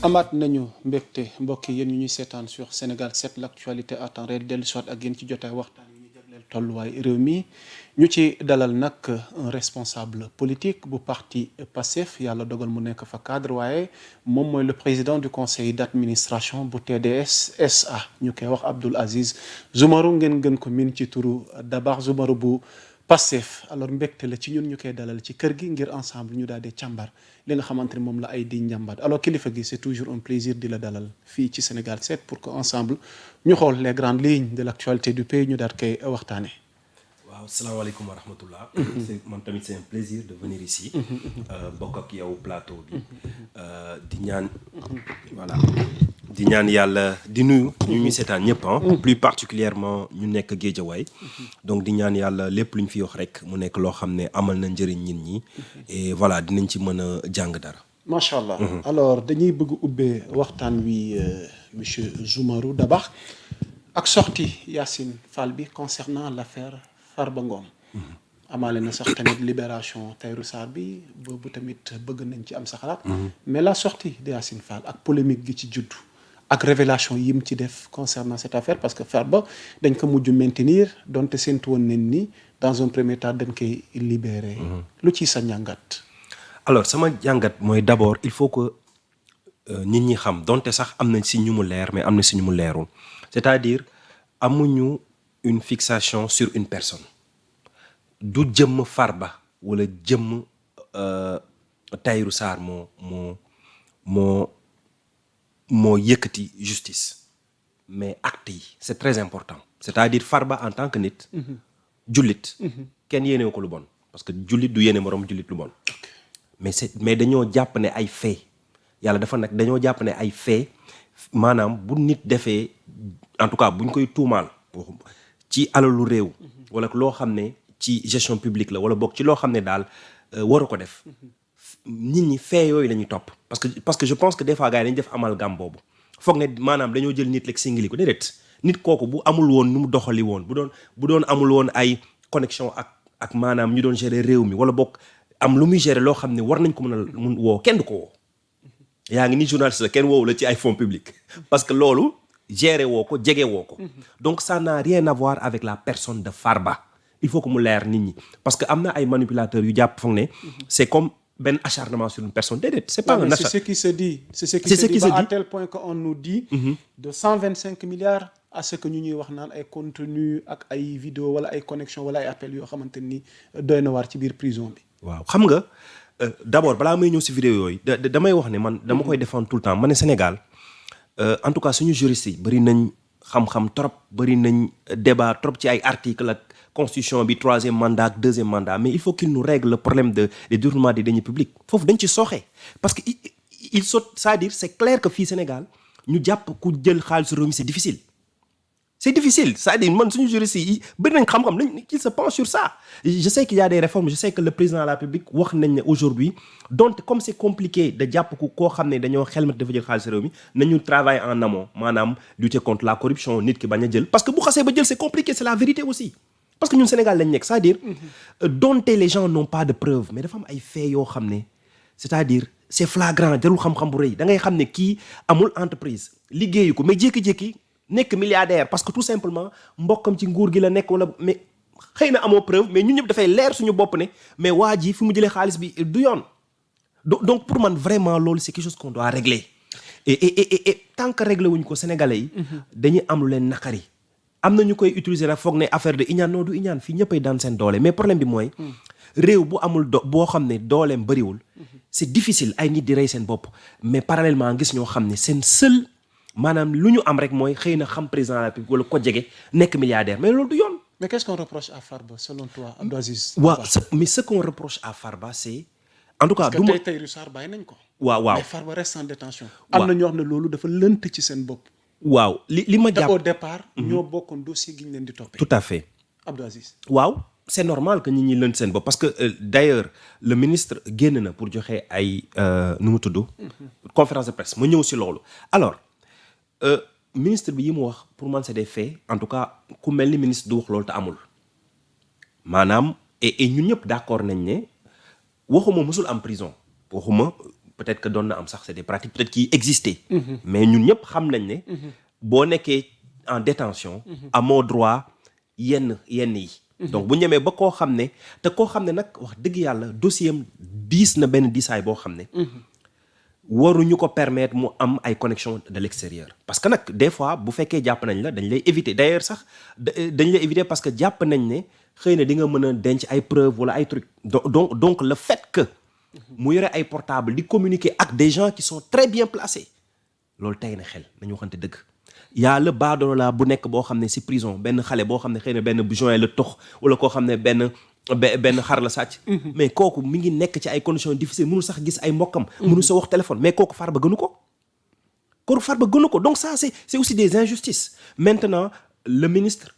amaat nañu mbégte mbokk yi yéen ñu ñuy seetaan sur Sénégal 7 l'actualité à temps réel dellu soit ak yéen ci jotaay waxtaan yi ñu jagleel tolluwaay réew mi ñu ci dalal nag un responsable politique bu parti Pastef yàlla dogal mu nekk fa cadre waaye moom mooy le président du conseil d'administration bu TDS SA ñu koy wax Abdoul Aziz Zoumarou ngeen gën ko min ci turu Dabar Zoumarou bu Pastef alors mbégte la ci ñun ñu koy dalal ci kër gi ngir ensemble ñu daal di càmbar li nga xamante ne moom la ay di njàmbat alors kilifa gi c'est toujours un plaisir di la dalal fii ci Sénégal 7 pour que ensemble ñu xool les grandes lignes de l'actualité du pays ñu daal koy waxtaane waaw salaamaaleykum wa rahmatullah man tamit c'est un plaisir de venir ici bokk ak yow plateau bi di ñaan voilà di ñaan yàlla di nuyu ñu ñuy seetaan ñëpp plus particulièrement ñu nekk Guédiawaye donc di ñaan yàlla lépp lu ñu fi wax rek mu nekk loo xam ne amal na njëriñ nit ñi et voilà dinañ ci mën a jàng dara macha allah alors dañuy bëgg ubbee waxtaan wi monsieur Zoumarou Dabakh ak sortie Yacine Fall bi concernant l'affaire Farba Ngom amaale na sax tamit libération Tahirou Sarr bi boobu tamit bëgg nañ ci am sa xalaat mais la sortie de Yacine Fall ak polémique gi ci juddu ak révélation yi mu ci def concernant cette affaire parce que Farba dañ ko mujj maintenir donte séntu woon nañ ni dans un premier temps dañ koy libérer lu ci sa njàngat alors sama jàngat mooy d'abord il faut que nit ñi xam donte sax am na si ñu mu leer mais am na si ñu mu leerul c'est-à-dire amuñu une fixation sur une personne du jëmm Farba wala jëmm Tahirou Sarr moo yëkkati justice mais acte yi c'est très important c'est-à-dire Farba en tant que nit jullit kenn yéenewu ko lu bon parce que jullit du yéene moroom jullit lu bon mais dañoo jàpp ne ay fait yàlla dafa nag dañoo jàpp ne ay fait maanaam bu nit defee en tout cas buñ koy tuumaal ci alalu réew wala loo xam ne ci gestion publique la wala boog ci loo xam ne daal waru ko def nit ñi fait yooyu la ñuy topp parce que je pense que des fois gars yi dañu def amalgame boobu foog ne maanaam dañoo jël nit rek singili ko déedéet nit kooku bu amul woon nu mu doxali woon bu doon amul woon ay connexion ak maanaam ñu doon gérer réew mi wala boog am lu muy gérer loo xam ne war nañ ko mun woo kenn du ko woo yaa ngi ni journaliste la kenn woowu la ci ay fonds publics parce que loolu gérer woo ko jege woo ko donc ça n'a rien à voir avec la personne de Farba il faut que mu leer nit ñi parce que am na ay manipulateurs yu jàpp foog ne c'est comme benn acharnement sur une personne déedéet c'est pas un acharnement. C'est ce qui se dit à tel point qu'on nous dit de 125 milliards à ce que ñu ñuy wax naan ay contenu ak ay vidéo wala ay connexion wala ay appels yoo xamante ni doy na waar ci biir prison bi waaw xam nga d'abord balaa may ñëw ci vidéo yooyu damay wax ne man dama koy défendre tout le temps ma ne Sénégal en tout cas suñu juristes yi bëri nañ xam-xam trop bëri nañ débat trop ci ay articles ak constitution bi troisième mandat ak deuxième mandat mais il faut qu'il nous règle le problème des détournements des deniers publics foofu dañ ci sooxe parce que il saute c'est-à-dire c'est clair que fii Sénégal ñu jàpp ku jël xaalisu réew mi c'est difficile c'est-à-dire man suñu juristes yi bëri nañ xam-xam nañ qu'il se penche sur ça je sais qu'il y a des réformes je sais que le président de la République wax nañ ne aujourd'hui donc comme c'est compliqué de jàpp koo xam ne dañoo xelmat dafa jël xaalis réew mi nañu travailler en amont maanaam lutter contre la corruption nit ki bañ a jël parce que bu xasee ba jël c'est compliqué c'est la vérité aussi parce que ñun Sénégal lañ nekk c'est-à-dire donte les gens n'ont pas de preuves mais dafa am ay faits yoo xam ne c'est-à-dire c'est flagrant jarul xam-xam bu rëy da ngay xam ne kii amul entreprise liggéeyu ko mais jékki-jékki nekk milliardaire parce que tout simplement mbokkam ci nguur gi la nekk wala mais xëy na amoo preuve mais ñun ñëpp dafay leer suñu bopp ne mais waa ji fi mu jëlee xaalis bi du yoon donc pour man vraiment loolu c'est quelque chose qu'on doit régler et tant que régler wuñ ko Sénégalais yi dañuy am lu leen naqari am na ñu koy utiliser nag foog ne affaire de iñaan non du iñaan fii ñëppay daan seen doole mais problème bi mooy réew bu amul boo xam ne dooleem bëriwul c'est difficile ay nit di rey seen bopp mais parallèlement gis ñoo xam ne seen seul maanaam lu ñu am rek mooy xëy na xam président de la République wala ko jege nekk milliardaire mais loolu du yoon. mais qu'est-ce qu'on reproche à Farba selon toi Abdou Aziz. waaw mais ce qu'on reproche à Farba c'est en tout cas parce que tey Tahirou Sarr bàyyi nañ ko. waaw mais Farba reste en détention. am na ñoo xam ne loolu dafa lënt ci seen bopp. waaw li ma jàpp au départ. ñoo bokkoon dossier gi ñu leen di toppee. tout à fait. Abdou Aziz. waaw c'est normal que nit ñi lënt seen bopp parce que d'ailleurs le ministre génn na pour joxe ay nu mu tudd. conférence de presse ma ñëw ci loolu alors. ministre bi yi mu wax pour man c'est des faits en tout cas ku mel ni ministre du wax loolu te amul maanaam et ñun ñëpp d'accord nañ ne waxuma mësul am prison waxuma peut-être que doon na am sax c'est des pratiques peut-être qui existaient. Mais ñun ñëpp xam nañ ne. boo nekkee en détention amoo droit yenn yi. donc bu ñu demee ba koo xam ne te koo xam ne nag wax dëgg yàlla dossier am diis na benn diisaay boo xam ne. waruñu ko permettre mu am ay connexion de l'extérieur parce que nag des fois bu fekkee jàpp nañ la dañ lay éviter d'ailleurs sax dañ lay éviter parce que jàpp nañ ne xëy na di nga mën a denc ay preuves wala ay trucs donc le fait que mu yore ay portable di communiquer ak des gens qui sont très bien placés loolu tey na xel nañu waxante dëgg. y'a le baadoola bu nekk boo xam ne ci prison benn xale boo xam ne xëy na benn joint la tox wala koo xam ne benn xar la sàcc. mais kooku mi ngi nekk ci ay conditions difficiles mënul sax gis ay mbokkam. mënul sa wax téléphone mais kooku Farba gënu ko. donc ça c'est aussi des injustices. maintenant le ministre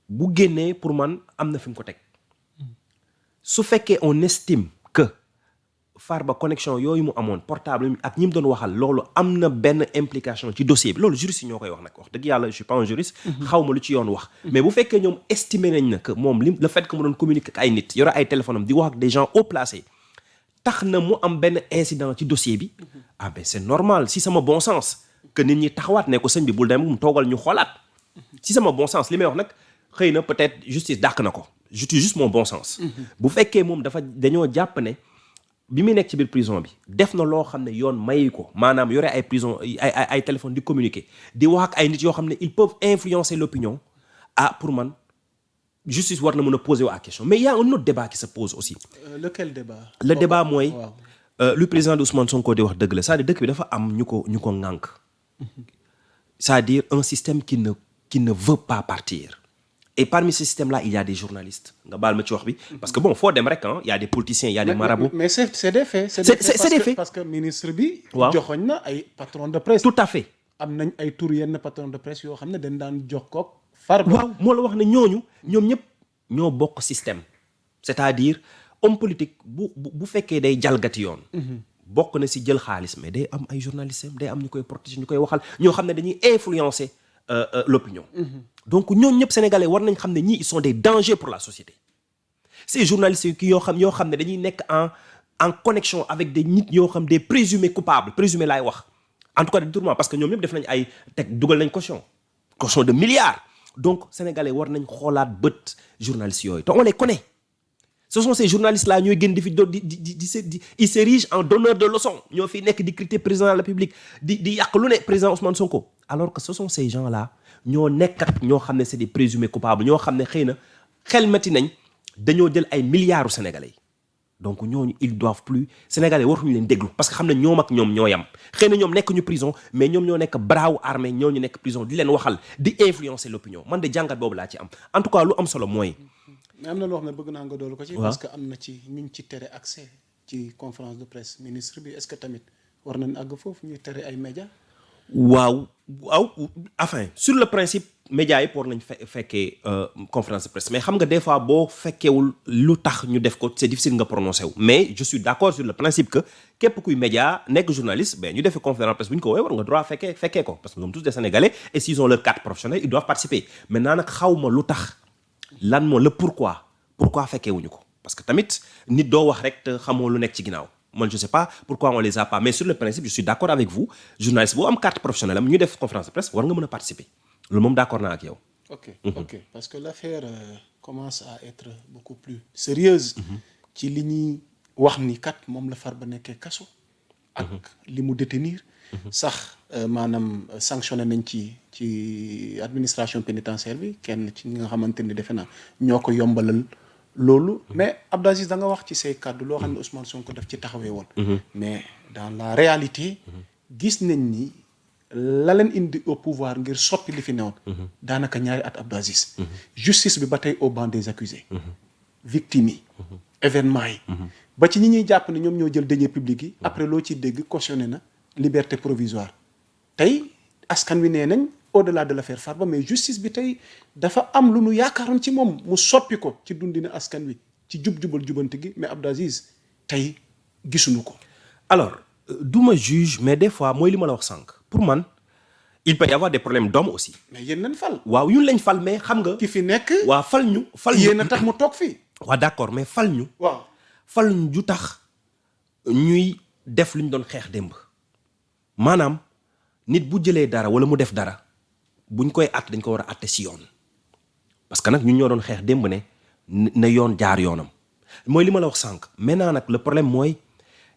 bu génnee pour man am na fi mu ko teg su fekkee on estime que Farba connexion yooyu mu amoon portable ak ñi mu doon waxal loolu am na benn implication ci dossier bi loolu juriste yi ñoo koy wax nag wax dëgg yàlla je suis pas un juriste. xaw ma lu ci yoon wax. mais bu fekkee ñoom estimer nañ na que moom le fait que mu doon communiquer ak ay nit yore ay téléphone am di wax ak des gens haut placés tax na mu am benn incident ci dossier bi. ah ben c'est normal si sama bon sens que nit ñi taxawaat ne ko sëñ bi bul dem mu toogal ñu xoolaat. si sama bon sens li may wax nag xëy na peut-être justice dàq na ko j'utilise juste mon bon sens. bu fekkee moom dañoo jàpp ne. bi muy nekk ci biir prison bi def na loo xam ne yoon mayi ko maanaam yore ay prison ay téléphone di communiquer di wax ak ay nit yoo xam ne ils peuvent influencer l'opinion pour man justice war na mën a poser à question mais il y a un autre débat qui se pose aussi. Lequel débat. le débat mooy. lu président de Ousmane Sonko di wax dëgg la c'est-à-dire dëkk bi dafa am ñu ko ŋànk. c'est-à-dire un système qui ne veut pas partir. Et parmi ces systèmes-là, il y a des journalistes. Parce que bon, faut dem rek, il y a des politiciens, il y a des marabouts. Mais c'est des faits. C'est des faits. Parce que ministre bi, waaw joxoñ na ay patron de presse. Tout à fait. am nañ ay tur yenn patron de presse yoo xam ne dañ daan jokkoog Farba. waaw moo la wax ne ñoom ñëpp ñoo bokk système. c'est-à-dire homme politique bu fekkee day jalgati yoon. bokk na si jël xaalis mais day am ay journalistes day am ñu koy protéger ñu koy waxal ñoo xam ne dañuy influencer l'opinion. donc ñooñu ñëpp sénégalais war nañ xam ne ñii ils sont des dangers pour la société. ces journalistes yoo xam ne dañuy nekk en connexion avec des nit yoo xam des présumés coupables présumés laay wax en tout cas détournement parce que ñoom ñëpp def nañ ay dugal nañ caution de milliards. donc sénégalais war nañ xoolaat bët journalistes yooyu te on les connaît. ce sont ces journalistes là ñooy gën di fi ils s'érigent en donneurs de leçons ñoo fi nekk di critiquer président de la République di yàq lu ne président Ousmane Sonko alors que ce sont ces gens là ñoo nekkat ñoo xam ne c'est des présumés coupables ñoo xam ne xëy na xelmati nañ dañoo jël ay milliards sénégalais donc ñooñu ils doivent plus sénégalais waratuñu leen déglu parce que xam ne ñoom ak ñoom ñoo yam xëy na ñoom nekk ñu prison mais ñoom ñoo nekk bras armé ñoo ñu nekk prison di leen waxal di influencer l'opinion man de jàngat boobu laa ci am en tout cas lu am solo mooy. mais am na loo xam ne bëgg naa nga doolu ko ci. parce que am na ci ñu ci tere accès ci conférence de presse ministre bi est-ce que tamit war nañ àgg foofu ñuy tere ay médias. waaw enfin sur le principe médias yi war nañ fekkee conférence de presse mais xam nga des fois boo fekkeewul lu tax ñu def ko c'est difficile nga prononcer wu mais je suis d'accord sur le principe que képp kuy média nekk journaliste ben ñu defee conférence de presse bu ñu ko woowee war nga droit fekkee ko parce que nous sommes tous des Sénégalais et s'ils ont leur carte professionnelle ils doivent participer maintenant nag xawma lu tax lan moo le pourquoi fekkeewuñu ko parce que tamit nit doo wax rek te xamoo lu nekk ci ginnaaw. Moi, je ne sais pas pourquoi on les a pas. Mais sur le principe, je suis d'accord avec vous. Journaliste, vous avez une carte professionnelle, vous avez une conférence de presse, vous pouvez participer. Le monde d'accord avec vous. Ok. Parce que l'affaire commence à être beaucoup plus sérieuse. Ci li ñuy wax ni kat moom la Farba nekkee kaso. ak li mu détenir. sax maanaam sanctionné nañ ci administration pénitentiaire bi kenn ci ñi nga xamante ni defe naa ñoo ko yombalal. loolu mais Abdou Aziz da nga wax ci say kàddu loo xam ne Ousmane Sonko daf ci taxawee woon. mais dans la réalité gis nañ ni la leen indi au pouvoir ngir soppi li fi newoon. daanaka ñaari at Abdou Aziz. justice bi ba tey au banc des accusés. victimes yi. événements yi. ba ci ñi ñuy jàpp ne ñoom ñoo jël deniers publics yi. après loo ci dégg cautionné na liberté provisoire tey askan wi nee nañ. au-delà de l'affaire Farba mais justice bi tey dafa am lu nu yaakaaroon ci moom mu soppi ko ci dundina askan wi ci jubal jubanti gi mais Abdou Aziz tey gisuñu ko. alors du ma juge mais des fois mooy li ma la wax sànq pour man il peut y avoir des problèmes d'hommes aussi. mais yéen lañ fal. waaw yun lañ fal mais xam nga. ki fi nekk. waaw fal ñu. yéen a tax mu toog fii. waaw d'accord mais fal ñu. waaw fal ñu ju tax ñuy def lu ñu doon xeex démb maanaam nit bu jëlee dara wala mu def dara buñ koy àtte dañ ko war a àtte si yoon parce que nag ñun ñoo doon xeex démb ne na yoon jaar yoonam mooy li ma la wax sànq maintenant nag le problème mooy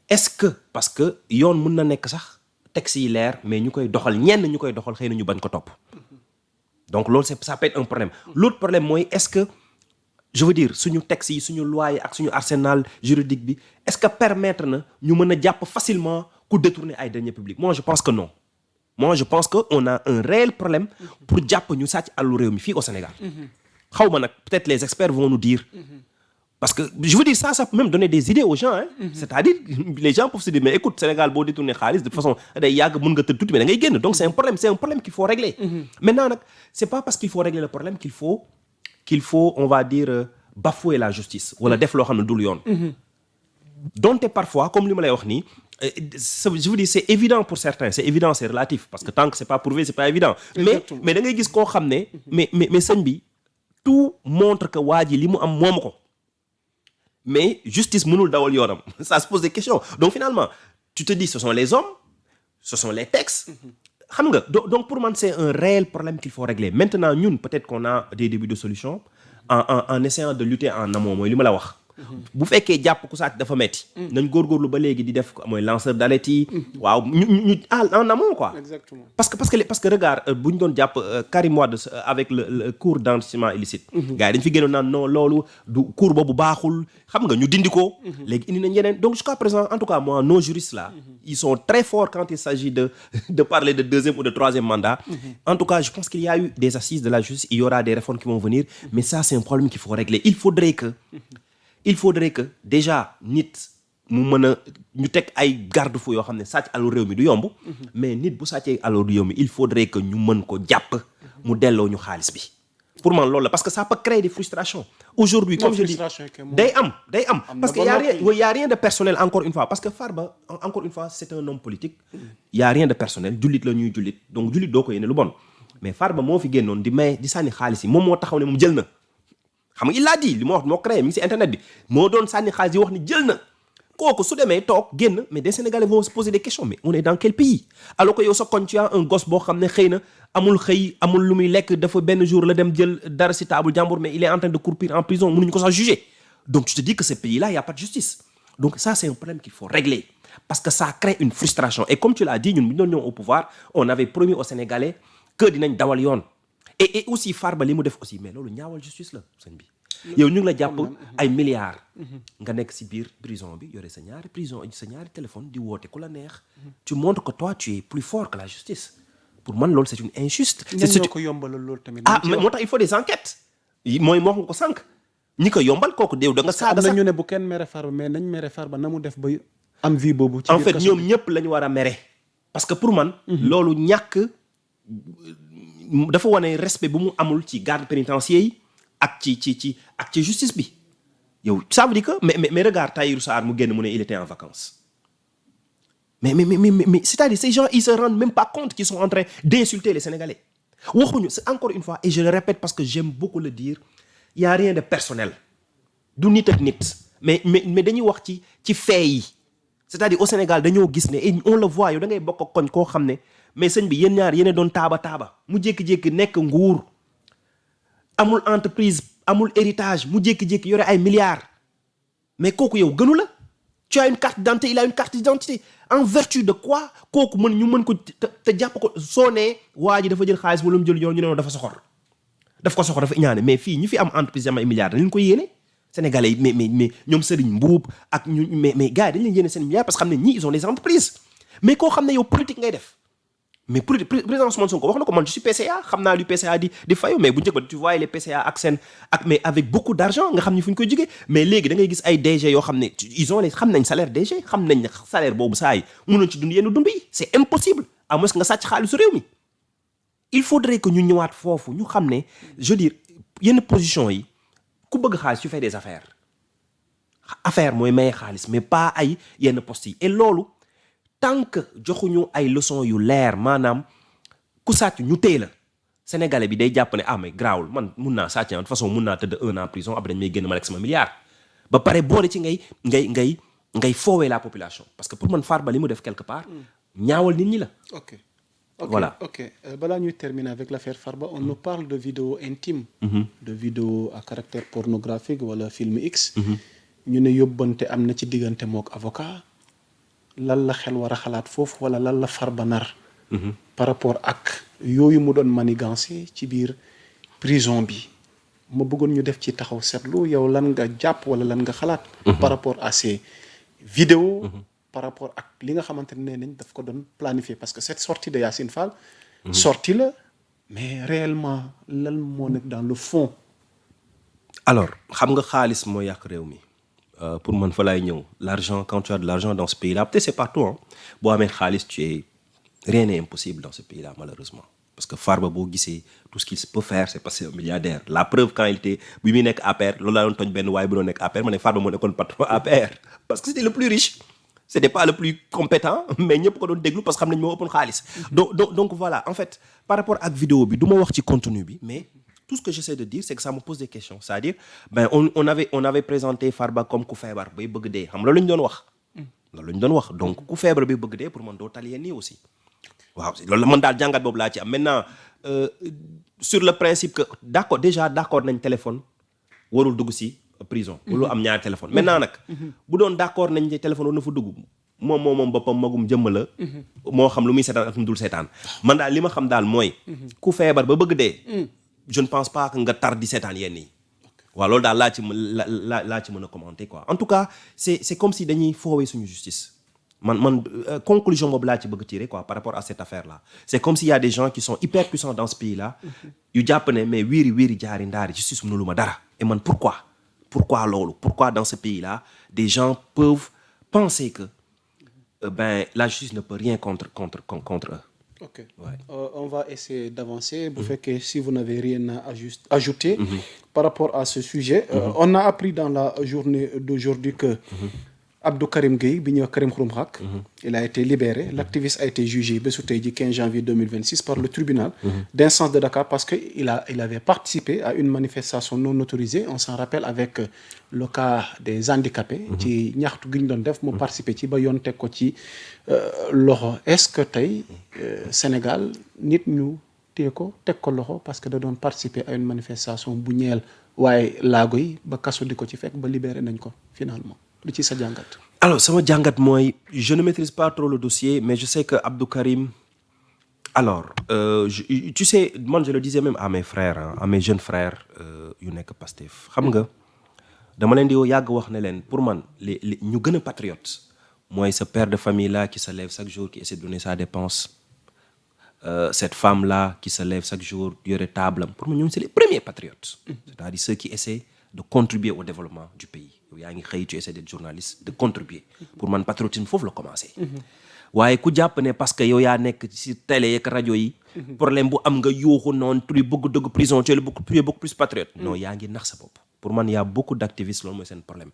est-ce que parce que yoon mun na nekk sax texte yi leer mais ñu koy doxal ñenn ñu koy doxal xëy na ñu bañ ko topp donc loolu ça peut être un problème l'autre problème mooy est-ce que je veux dire suñu texte yi suñu loi yi ak suñu arsenal juridique bi est-ce que permettre na ñu mën a jàpp facilement ku détourner ay deniers publics moi je pense que non moi je pense que on a un réel problème pour jàpp ñu sàcc àllu réew mi fii au Sénégal xaw ma nag peut-être les experts vont nous dire parce que je veux dire ça peut même donner des idées aux gens hein c'est-à-dire les gens peuvent se dire mais écoute Sénégal boo détourné xaalis de toute façon day yàgg mën nga tëdd tuuti mais da ngay génn donc c'est un problème qu'il faut régler maintenant nag c'est pas parce qu'il faut régler le problème qu'il faut on va dire bafouer la justice wala def loo xam ne dul yoon donte parfois comme li ma lay wax nii je veux dire c'est évident pour certains c'est évident c'est relatif parce que tant que c'est pas prouvé c'est pas évident mais da ngay gis koo xam ne mais sëñ bi tout montre que waa ji li mu am moomu ko mais justice mënul dawal yoonam ça se pose des questions donc finalement tu te dis ce sont les hommes ce sont les textes xam nga donc pour man c'est un réel problème qu'il faut régler maintenant ñun peut-être qu'on a des débuts de solution en essayant de lutter en amont mooy li ma la wax bu fekkee jàpp ku sàcc dafa metti nañ góorgóorlu ba léegi di def mooy lanceur d'alerte yi waaw ñu en amont quoi exactement parce que regarde bu ñu doon jàpp Karim Wade avec le cours d'enrichissement illicite gars yi dañ fi génnoon naan non loolu du cours boobu baaxul xam nga ñu dindi ko léegi indi nañ yeneen donc jusqu'à présent en tout cas moi nos juristes là ils sont très forts quand il s'agit de parler de deuxième ou de troisième mandat en tout cas je pense qu'il y a eu des assises de la justice il y aura des réformes qui vont venir mais ça c'est un problème qu'il faut régler il faudrait que déjà nit mu mën a ñu teg ay garde-fou yoo xam ne sàcc alalu réew mi du yomb mais nit bu sàccee alalu réew mi il faudrait que ñu mën ko jàpp mu delloo ñu xaalis bi pour man loolu la parce que ça peut créer des frustrations aujourd'hui comme je dis day am parce que y a rien de personnel encore une fois parce que Farba encore une fois c'est un homme politique y a rien de personnel jullit la ñuy jullit donc jullit doo ko yéene lu bon mais Farba moo fi génnoon di may di sànni xaalis yi moom moo taxaw ne moom jël na xam nga il l'a dit li ma wax moo créé mi ngi ci internet bi moo doon sànni xaalis yi wax ni jël na kooku su demee toog génn mais des Sénégalais vont se poser des questions mais on est dans quel pays alors que yow sa koñ tu as un gosse boo xam ne xëy na amul xëy amul lu muy lekk dafa benn jour la dem jël dara ci table jàmbur mais il est en train de croupir en prison mënuñu ko sax juger donc tu te dis que ce pays-là il y a pas de justice donc ça c'est un problème qu'il faut régler parce que ça crée une frustration et comme tu l'as dit ñun bu ñu doon ñëw au pouvoir on avait promis aux Sénégalais que dinañ dawal yoon et aussi Farba li mu def aussi mais loolu ñaawal justice la sëñ bi yow ñu ngi la jàpp ay milliards nga nekk ci biir prison bi yore sa ñaari téléphone di woote ku la neex tu montres que toi tu es plus fort que la justice pour man loolu c'est une injuste ñoo ko yombalal loolu tamit mais moo tax il faut des enquêtes mooy moo nga ko sànq ñi ko yombal kooku déew da nga saaga sax am na ñu ne bu kenn mere Farba mais nañ mere Farba na mu def ba am vie boobu ci en fait ñoom ñëpp la ñu war a mere parce que pour man loolu ñàkk dafa wane respect bu mu amul ci garde pénitentiaire yi ak ci justice bi yow ça veut dire que mais regarde Tahirou Sarr mu génn mu ne il était en vacances mais c'est-à-dire ces gens ils se rendent même pas compte qu'ils sont en train d'insulter les Sénégalais waxuñu c'est encore une fois et je le répète parce que j'aime beaucoup le dire il y a rien de personnel du nit ak nit mais dañuy wax ci fait yi c'est-à-dire au Sénégal dañoo gis ne et on le voit yow da ngay bokk ak koñ koo xam ne mais sëñ bi yéen ñaar yéen doon taaba mu jékki-jékki nekk nguur amul entreprise amul héritage mu jékki-jékki yore ay milliards mais kooku yow gënu la tu as une carte d'identité il a une carte d'identité en vertu de quoi kooku ñu mën ko te jàpp ko soo nee waa ji dafa jël xaalis wala mu jël yoon ñu ne dafa soxor dafa iñaane mais fii ñu fi am entreprise am ay milliards dañ leen ko yéene Sénégalais yi mais ñoom Serigne Mbuub ak ñu mais gars yi dañ leen yéene seen milliards parce que xam ne ñii ils ont des entreprises mais koo xam ne yow politique ngay def mais président Ousmane Sonko wax na ko man je suis PCA xam naa lu PCA di fayu mais bu njëkk ba tu vois les PCA ak seen ak mais avec beaucoup d'argent nga xam ni fu ñu koy jógee mais léegi da ngay gis ay DG yoo xam ne ils ont les xam nañ salaire DG xam nañ ne salaire boobu saa yi mënoon ci dund yenn dund yi c'est impossible à moins que nga sàcc xaalisu réew mi il faudrait que ñu ñëwaat foofu ñu xam ne je veux dire yenn position yi ku bëgg xaalis tu fais des affaires mooy maye xaalis mais pas ay yenn postes yi et loolu tant que joxuñu ay leçons yu leer maanaam ku sàcc ñu téye la Sénégalais bi day jàpp ne mais grawul man mun naa sàcc de toute façon mun naa tëdd 1 an prison après dañ may génn ma lekk sama milliard ba pare boole ci ngay ngay foowee la population parce que pour man Farba li mu def quelque part ñaawal nit ñi la. ok Voilà. balaa ñuy terminer avec l'affaire Farba on nous parle de vidéos intimes. de vidéos à caractère pornographique wala film X. ñu ne yóbbante am na ci diggante mook avocat lan la xel war a xalaat foofu wala lan la Farba nar. par rapport ak yooyu mu doon manigancé ci biir prison bi ma bëggoon ñu def ci taxaw seetlu yow lan nga jàpp wala lan nga xalaat. par rapport à ces vidéos. par rapport ak li nga xamante ne nañ daf ko doon planifier parce que cette sortie de Yacine Fall. sortie la mais réellement lan moo nekk dans le fond. alors xam nga xaalis moo yàq réew mi pour man fa laay ñëw l'argent quand tu as de l'argent dans ce pays-là peut-être c'est partout hein boo amee xaalis rien n'est impossible dans ce pays-là malheureusement parce que Farba boo gisee tout ce qu'il peut faire c'est parce que c'est un milliardaire la preuve quand il était bi muy nekk APR loolu laa doon tooñ benn waaye bu doon nekk APR ma ne Farba moo nekkoon patron APR parce que c'était le plus riche c'était pas le plus compétent mais ñëpp ko doon déglu parce que xam nañ moo ëppoon xaalis donc voilà en fait par rapport ak vidéo bi du ma wax ci contenu bi mais tout ce que j'essaie de dire c'est que ça me pose des questions c'est-à-dire on avait présenté Farba comme ku feebar bay bëgg dee xam loolu la ñu doon wax loolu la ñu doon wax donc ku feebar bay bëgg dee pour man doo tal yenn nii aussi waaw loolu la man daal jàngat boobu laa ci am maintenant sur le principe que d'accord nañ téléphone warul dugg si prison warul am ñaari téléphone maintenant nag bu doon d'accord nañ ci téléphone war na fa dugg moom boppam magum jëmm la moo xam lu muy seetaan ak mu dul seetaan man daal li ma xam daal mooy ku feebar ba bëgg dee je ne pense pas que nga tar di seetaan yenn yi waaw loolu daal laa ci mën a commenter quoi en tout cas c'est comme si dañuy foowee suñu justice man conclusion boobu laa ci bëgg tirer quoi par rapport à cette affaire là c'est comme s'il y a des gens qui sont hyper puissants dans ce pays là yu jàpp ne mais wiiri jaari ndaari justice mënulu ma dara et man pourquoi loolu pourquoi dans ce pays là des gens peuvent penser que la justice ne peut rien contre eux. Ok. Ouais. On va essayer d'avancer. Bu fekkee si vous n'avez rien à ajouter par rapport à ce sujet. On a appris dans la journée d'aujourd'hui que Abdou Karim Gueye bi ñuy wax Karim Xurum Xaq il a été libéré. L'activiste a été jugé bésu tey ji 15 janvier 2026 par le tribunal d'instance de Dakar parce que il avait participé à une manifestation non autorisée on s'en rappelle avec le cas des handicapés ci ñaxtu gi ñu doon def mu participer ci ba yoon teg ko ci loxo est-ce que tey Sénégal nit ñu téye ko teg ko loxo parce que da doon participer à une manifestation bu ñeel waaye laago yi ba kaso di ko ci fekk ba libéré nañ ko finalement lu ci sa jàngat. alors sama jàngat mooy je ne maîtrise pas trop le dossier mais je sais que Abdou Karim alors tu sais man je le disais même à mes frères à mes jeunes frères yu nekk Pastef xam nga dama leen di yàgg wax ne leen pour man les ñu gën a patriote mooy ce père de famille là qui se lève chaque jour qui essaie de donner sa dépense cette femme là qui se lève chaque jour yore table pour moi ñoom c'est les premiers patriotes c'est-à-dire ceux qui essaient de contribuer au développement du pays yow yaa ngi xëy tu essaies d'être journaliste de contribuer pour man patriotisme foofu la commencé waaye ku jàpp ne parce que yow yaa nekk ci télé yeeg rajo yi problème bu am nga yuuxu noonu tu bëgg dëgg prison tu es beaucoup plus patriote non yaa ngi nax sa bopp pour man y a beaucoup d'activistes loolu mooy seen problème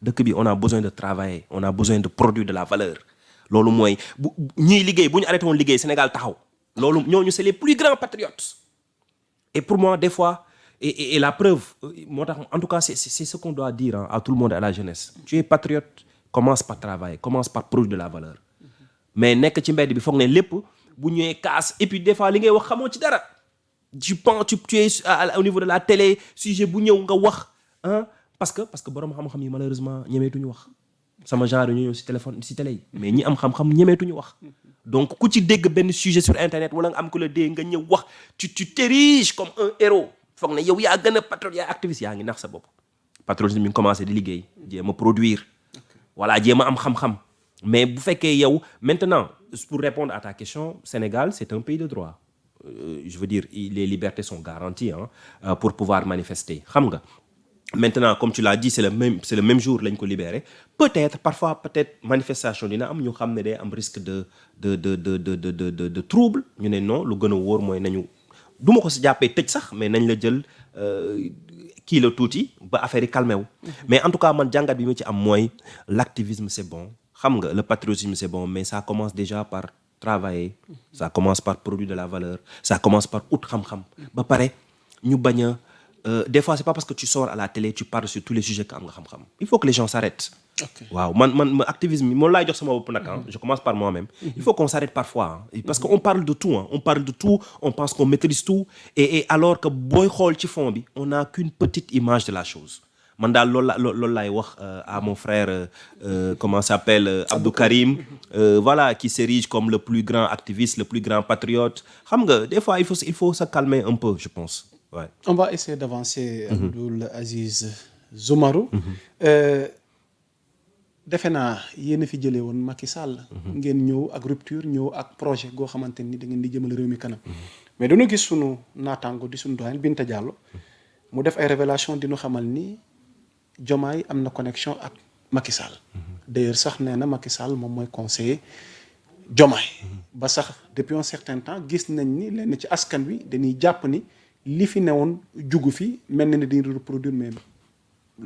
dëkk bi on a besoin de travailler on a besoin de produire de la valeur loolu mooy bu ñiy liggéey bu ñu arrêté woon liggéey Sénégal taxaw loolu ñooñu c'est les plus grands patriotes et pour moi des fois et la preuve moo tax en tout cas c'est ce qu'on doit dire à tout le monde à la jeunesse tu es patriote commence par travailler commence par produire de la valeur mais nekk ci mbedd bi foog ne lépp bu ñëwee casse et puis des fois li ngay wax xamoo ci dara tu penses tu es au niveau de la télé sujet bu ñëw nga wax parce que borom xam-xam yi malheureusement ñemeetuñu wax sama genre ñu ñëw ci téléphone ci télé yi mais ñi am xam-xam ñemeetuñu wax donc ku ci dégg benn sujet sur internet wala nga am ku la dégg nga ñëw wax tu t'ériges comme un héros foog ne yow yaa gën a patriote yaa activiste yaa ngi nax sa bopp patriotisme mi ngi commencé di liggéey jéem a produire voilà jéem a am xam-xam mais bu fekkee yow maintenant pour répondre à ta question Sénégal c'est un pays de droit je veux dire les libertés sont garanties pour pouvoir manifester xam nga maintenant comme tu l'as dit c'est le même jour lañ ko libéré peut-être manifestation dina am ñu xam ne day am risque de trouble ñu ne non lu gën a wóor mooy nañu du ma ko si jàppee tëj sax mais nañ la jël kii la tuuti ba affaire yi calmé wu mais en tout cas man jàngat bi ma ci am mooy l'activisme c'est bon xam nga le patriotisme c'est bon mais ça commence déjà par travailler ça commence par produire de la valeur ça commence par ut xam-xam ba pare ñu bañ a des fois c'est pas parce que tu sors à la télé tu parles sur tous les sujets que am nga xam-xam il faut que les gens s'arrêtent waaw man activisme bi moom laay jox sama bopp nag je commence par moi-même. il faut qu'on s'arrête parfois parce que on parle de tout on pense qu'on maîtrise tout et alors que booy xool ci fond bi on n'a qu'une petite image de la chose man daal loolu laay wax à mon frère comment s'appelle Abdou Karim voilà qui s'érige comme le plus grand activiste le plus grand patriote xam nga des fois il faut se calmer un peu je pense. Ouais. On va essayer d'avancer. Abdoul Aziz Soumarou. defe naa yéen a fi jëlee woon Macky Sall. ngeen ñëw ak rupture ñëw ak projet goo xamante ni da ngeen di jëmale réew mi kanam. mais dañoo gis sunu naataango di sunu doyen Binta Diallo mu def ay révélation di ñu xamal ni Diomaye am na connexion ak Macky Sall. d'ailleurs sax nee na Macky Sall moom mooy conseiller Diomaye. ba sax depuis un certain temps gis nañ ni lenn ci askan wi dañuy jàpp ni li fi newoon jugu fi mel na ni dañuy reproduire même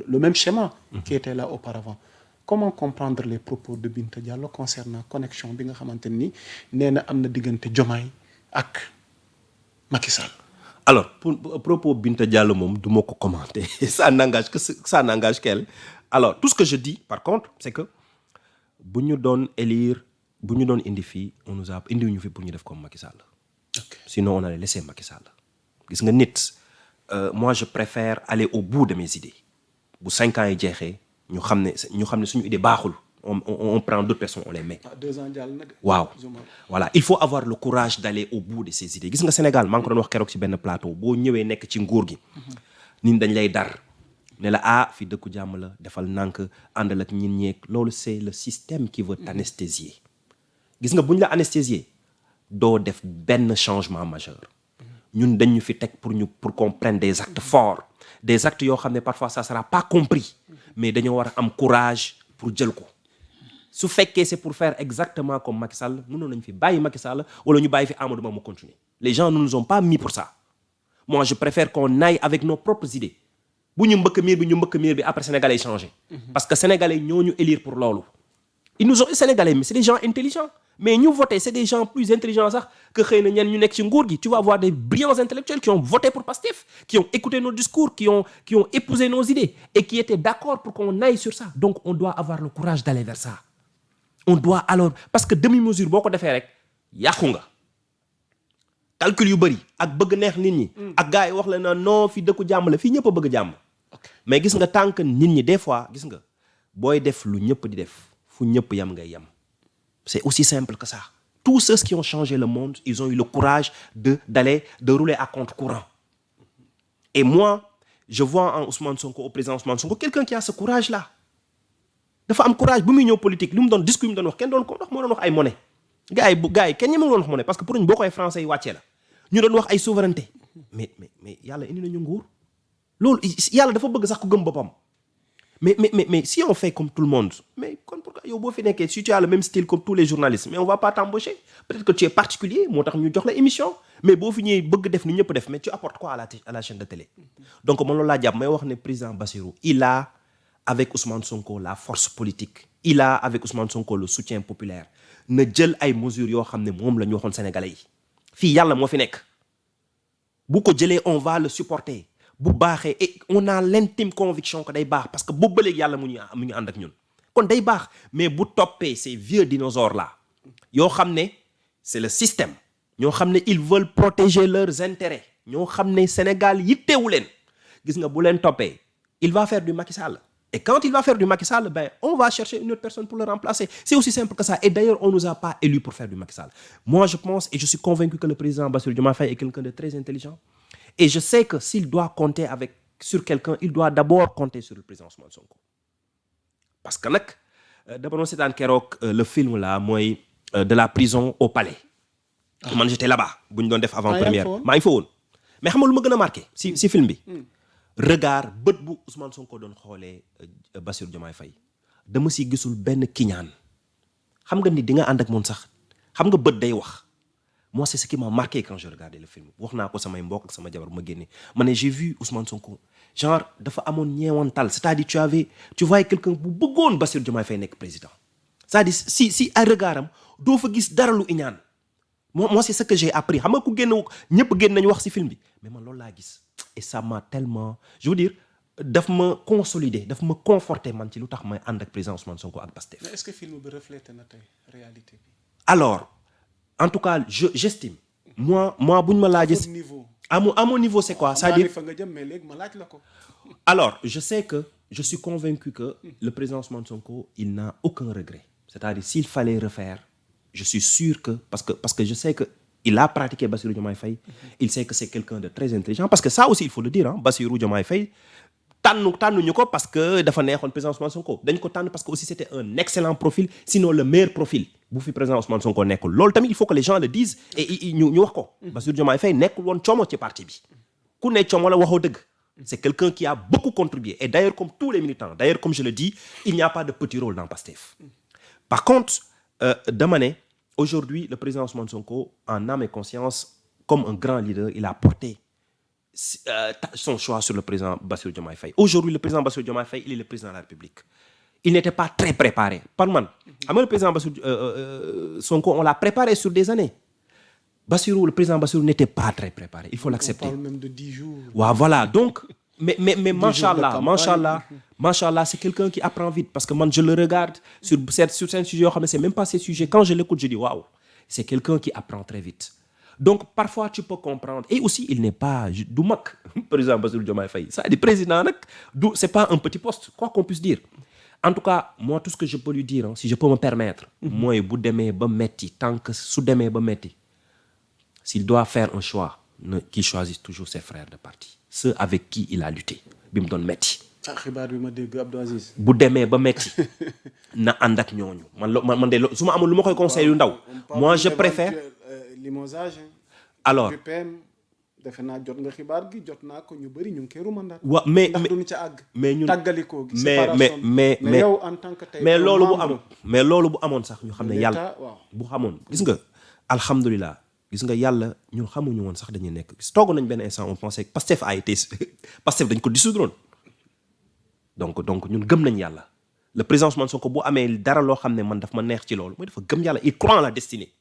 le même schéma. qui était là auparavant. Comment comprendre les propos de Binta Diallo concernant connexion bi nga xamante ni nee na am na diggante Diomaye ak Macky Sall. Alors pour propos Binta Diallo moom du ma ko commenter ça n'engage qu'elle. Alors tout ce que je dis par contre c'est que bu ñu doon indi fii on nous a indiwuñu fi pour ñu def comme Macky Sall. Sinon on allait laisser Macky Sall. gis nga nit moi je préfère aller au bout de mes idées bu 5 ans yi jeexee. ñu xam ne suñu idée baaxul on prend d'autres personnes on les met. 2 ans jàll na de. waaw voilà il faut avoir le courage d'aller au bout de ses idées gis nga Sénégal maa ngi ko doon wax keroog ci benn plateau boo ñëwee nekk ci nguur gi. nit dañ lay dar ne la fi dëkku jàmm la defal nànk àndal ak ñin ñeeg loolu c'est le système qui veut t'anesthésier gis nga bu ñu la anesthésier doo def benn changement majeur ñun dañ ñu fi teg pour qu'on prenne des actes forts des actes yoo xam ne parfois ça sera pas compris mais dañoo war a am courage pour jël ko su fekkee c'est pour faire exactement comme Macky Sall mënoon nañ fi bàyyi Macky Sall wala ñu bàyyi fi Amadou Ba mu continuer les gens ne nous ont pas mis pour ça moi je préfère qu'on aille avec nos propres idées bu ñu mbëkk miir bi après sénégalais yi changé parce que sénégalais ñoo ñu élire pour loolu ils nous ont sénégalais mais c'est des gens intelligents mais ñu voté c'est des gens plus intelligents sax que xëy na ñenn ñu nekk ci nguur gi tu vas avoir des brillants intellectuels qui ont voté pour Pastef qui ont écouté nos discours qui ont épousé nos idées et qui étaient d'accord pour qu'on aille sur ça donc on doit avoir le courage d'aller vers ça on doit alors parce que demi-mesure boo ko defee rek yàqu nga calcul yu bëri ak bëgg neex nit ñi ak gars yi wax la na non fi dëkku jàmm la fii ñëpp a bëgg jàmm mais gis nga tant que nit ñi des fois gis nga booy def lu ñëpp di def fu ñëpp yam ngay yam c'est aussi simple que ça tous ceux qui ont changé le monde ils ont eu le courage de rouler à contre-courant et moi je vois en Ousmane Sonko au président Ousmane Sonko quelqu'un qui a ce courage là dafa am courage bu muy ñëw politique li mu doon discours yi mu doon wax kenn doon ko wax moo doon wax ay monnaie gars yi kenn ñi ma doon wax monnaie parce que pour ñu boo koy français yi wàccee la ñu doon wax ay souveraineté mais yàlla indi nañu nguur loolu yàlla dafa bëgg sax ku gëm boppam mais si on fait comme tout le monde mais kon pourquoi yow boo fi nekkee si tu as le même style comme tous les journalistes mais on va pas t'embaucher peut-être que tu es particulier moo tax ñu jox la émission mais boo fi ñëwee bëgg def ni ñëpp def mais tu apportes quoi à la chaîne de télé donc man loolu laa jàpp may wax ne président Bassirou il a avec Ousmane Sonko la force politique il a avec Ousmane Sonko le soutien populaire na jël ay mesures yoo xam ne moom la ñu waxoon sénégalais yi fii yàlla moo fi nekk bu ko jëlee on va le supporter bu baaxee et on a l'intime conviction que day baax parce que boobu ba léegi yàlla mu ngi ànd ak ñun kon day baax mais bu toppee ces vieux dinosaures là yoo xam ne c'est le système ñoo xam ne ils veulent protéger leurs intérêts ñoo xam ne Sénégal yittewu leen gis nga bu leen toppee il va faire du Macky Sall et quand il va faire du Macky Sall ben on va chercher une autre personne pour le remplacer c'est aussi simple que ça et d'ailleurs on nous a pas élus pour faire du Macky Sall moi je pense et je suis convaincu que le président Bassirou Diomaye Faye est quelqu'un de très intelligent et je sais que s'il doit compter sur quelqu'un il doit d'abord compter sur le président Ousmane Sonko parce que nag dama doon seetaan keroog le film là mooy de la prison au palais man j'étais là-bas bu ñu doon def avant première maa ngi fa woon mais xam nga lu ma gën a marqué si film bi regard bët bu Ousmane Sonko doon xoolee Bassirou Diomaye Faye dama si gisul benn kiñaan xam nga ni di nga ànd ak moom sax xam nga bët day wax moi c'est ce qui m'a marqué quand je regardais le film wax naa ko samay mbokk ak sama jabar ma génne ma ne j'ai vu Ousmane Sonko genre dafa amoon ñeewantal c'est-à-dire tu voyais quelqu'un bu bëggoon Bassirou Diomaye Faye nekk président c'est-à-dire si ay regardam doo fa gis dara lu iñaan moi c'est ce que j'ai appris xam nga ku génn ñëpp génn nañu wax ci film bi mais man loolu laa gis et ça m'a tellement je veux dire daf ma consolider daf ma conforter man ci lu tax may ànd ak président Ousmane Sonko ak Pastef. mais est-ce que film bi reflété na tey réalité bi. alors en tout cas j'estime moi bu ñu ma laajee niveau à mon niveau c'est quoi c'est-à-dire fa nga jëm mais léegi ma laaj la ko. alors je suis convaincu que le président Ousmane Sonko il n'a aucun regret c'est-à-dire s'il fallait refaire je suis sûr que parce que je sais que il a pratiqué Bassirou Diomaye Faye il sait que c'est quelqu'un de très intelligent parce que ça aussi il faut le dire hein Bassirou Diomaye Faye tànnuñu ko parce que dafa neexoon président Ousmane Sonko dañ ko tànn parce que aussi c'était un excellent profil sinon le meilleur profil bu fi président Ousmane Sonko nekkul loolu tamit il faut que les gens le disent et ñu wax ko Bassirou Diomaye Faye nekkul woon como ci parti bi ku ne como la waxoo dëgg c'est quelqu'un qui a beaucoup contribué et d'ailleurs comme tous les militants d'ailleurs comme je le dis il n'y a pas de petit rôle dans Pastef par contre dama ne aujourd'hui le président Ousmane Sonko en âme et conscience comme un grand leader il a porté son choix sur le président Bassirou Diomaye Faye aujourd'hui le président Bassirou Diomaye Faye il est le président de la République il n'était pas très préparé par man xam nga le président Bassirou Sonko on l'a préparé sur des années le président Bassirou n'était pas très préparé il faut l'accepter. On parle même de 10 jours. waaw voilà donc mais machallah c'est quelqu'un qui apprend vite parce que man je le regarde sur certains sujets yoo xam ne c'est même pas ces sujets quand je l'écoute je dis waouh c'est quelqu'un qui apprend très vite donc parfois tu peux comprendre et aussi il n'est pas du mag président Bassirou Diomaye Faye c'est-à-dire président nag c'est pas un petit poste quoi qu'on puisse dire en tout cas moi tout ce que je peux lui dire hein, si je peux me permettre mooy bu demee ba metti tant que su demee ba metti s'il doit faire un choix qu'il choisisse toujours ses frères de parti ceux avec qui il a lutté bi mu doon metti xibaar bi ma dégg Abdou Aziz bu demee ba metti na ànd ak ñooñu man de su ma amul lu ma koy conseil yu ndaw moi je préfère limogeage alors defe naa jot nga xibaar gi jot naa ko ñu bëri ñu ngi koy rumandaat waaw mais ndax duñu ca àgg mais ñun tàggalikoo gi mais yow en tant que tey mais loolu bu amoon sax ñu xam ne yàlla waaw bu xamoon gis nga alhamdulilah gis nga yàlla ñun xamuñu woon sax dañuy nekk toogoon nañ benn instant on pensait que Pastef dañ ko dissoudre donc ñun gëm nañ yàlla le président Ousmane Sonko bu amee dara loo xam ne man daf ma neex ci loolu mooy dafa gëm yàlla il croit en la destinée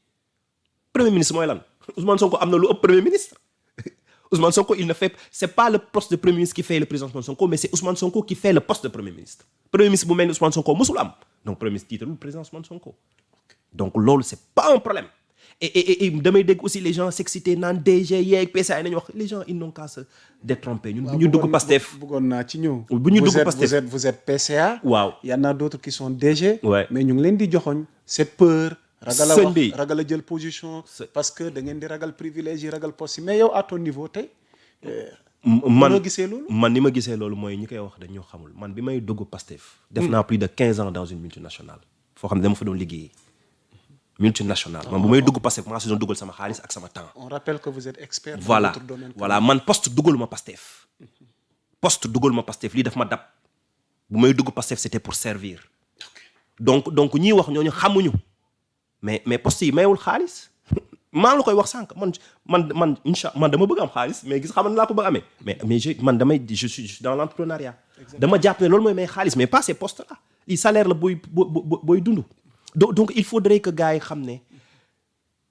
premier ministre mooy lan Ousmane Sonko am na lu ëpp premier ministre Ousmane Sonko c'est pas le poste de premier ministre qui fait le président Ousmane Sonko mais c'est Ousmane Sonko qui fait le poste de premier ministre bu mel ni Ousmane Sonko musul am donc premier ministre tiitalul président Ousmane Sonko donc loolu c'est pas un problème et damay dégg aussi les gens s'exciter naan DG yeeg PCA nañu wax les gens ils n'ont qu'à se détromper ñun bu ñu dugg Pastef bëggoon naa ci ñëw bu ñu dugg Pastef vous êtes PCA waaw y en a d'autres qui sont DG ouais. mais ñu ngi leen di joxoñ cette peur ragal a sëñ wax bi ragal a jël position parce que da ngeen di ragal privilège yi ragal poste yi mais yow à ton niveau tey man gisee loolu man ni ma gisee loolu mooy ñi koy wax dañoo xamul man bi may dugg Pastef def naa plus de 15 ans dans une multinationale foo xam ne dama fa doon liggéeyee multinationale man bu may dugg Pastef maa si doon dugal sama xaalis ak sama temps on rappelle que vous êtes expert voilà dans votre domaine voilà man poste dugaluma Pastef lii daf ma dab bu may dugg Pastef c'était pour servir donc ñiy wax ñooñu xamuñu mais poste yi mayewul xaalis maa la koy wax sànq man dama bëgg am xaalis mais gis xam na laa ko bëgg amee je suis dans l'entrepreneuriat dama jàpp ne loolu mooy may xaalis mais pas ces postes là li salaire la booy dund donc il faudrait que gars yi xam ne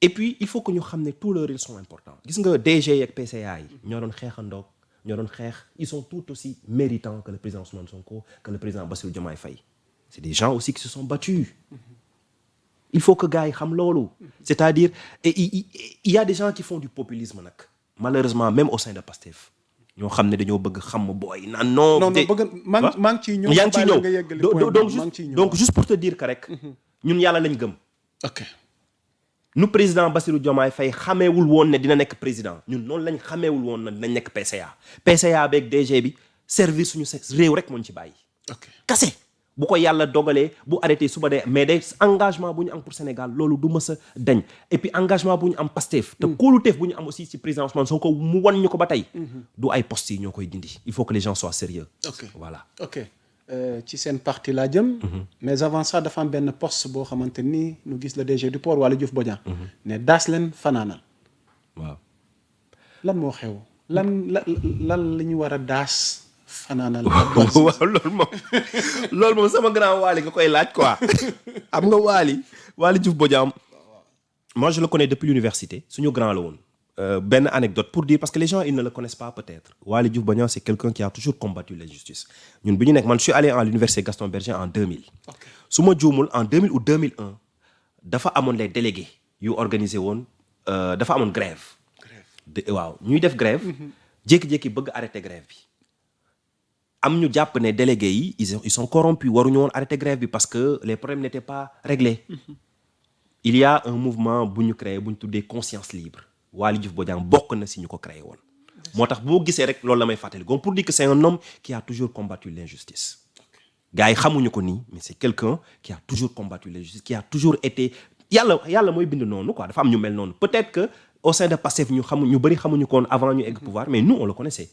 et puis il faut que ñu xam ne tous leurs rôles sont importants gis nga DG ak PCA yi ñoo doon xeexandoog ñoo doon xeex ils sont tout aussi méritants que le président Ousmane Sonko que le président Bassirou Diomaye Faye c'est des gens aussi qui se sont battus il faut que gars yi xam loolu c'est-à-dire il y a des gens qui font du populisme nag malheureusement même au sein de Pastef ñoo xam ne dañoo bëgg xam booy naan non bëgg maa ngi ciy ñëw yaa ngi ciy ñëw donc juste pour te dire que rek ñun yàlla lañ gëm ok nu président Bassirou Diomaye Faye xameewul woon ne dina nekk président ñun noonu lañ xameewul woon ne dinañ nekk PCA beeg DG bi servir suñu réew rek moo ñu ci bàyyi kase bu ko yàlla dogalee bu arrêté suba dee mais day engagement bu ñu am pour Sénégal loolu du mës a dañ et puis engagement bu ñu am Pastef te kóoluteef bu ñu am aussi ci président Ousmane Sonko mu wan ñu ko ba tey du ay postes yi ñoo koy dindi il faut que les gens soient sérieux voilà ci seen parti laa jëm mais avant ça dafa am benn poste boo xamante ni nu gis la DG du port wala Diouf Bodian ne daas leen fanaanal waaw lan moo xew lan la ñu war a daas fanaanal waaw loolu moom sama grand Waly nga koy laaj quoi am nga Waly Diouf Bodian moi je le connais depuis l'université suñu grand la woon benn anecdote pour dire parce que les gens ils ne le connaissent pas peut-être Waly Diouf Bodiang c'est quelqu'un qui a toujours combattu l'injustice ñun bi ñu nekk man je suis allé à l'université Gaston Berger en 2000 su ma juumul en 2000 ou 2001 dafa amoon les délégués yu organisé woon dafa amoon grève waaw ñuy def grève jékki-jékki bëgg arrêter grève bi am ñu jàpp ne délégués yi ils sont corrompus waruñu woon arrêter grève bi parce que les problèmes n'étaient pas réglés il y a un mouvement bu ñu créé bu ñu tuddee conscience libre Waly Diouf Bodiang bokk na si ñu ko créé woon moo tax boo gisee rek loolu la may fàttali comme pour dire que c'est un homme qui a toujours combattu l'injustice gars yi xamuñu ko nii mais c'est quelqu'un qui a toujours combattu l'injustice qui a toujours été yàlla mooy bind noonu quoi dafa am ñu mel noonu peut-être que au sein de Pastef ñu bëri xamuñu ko woon avant ñu egg pouvoir mais nous on le connaissait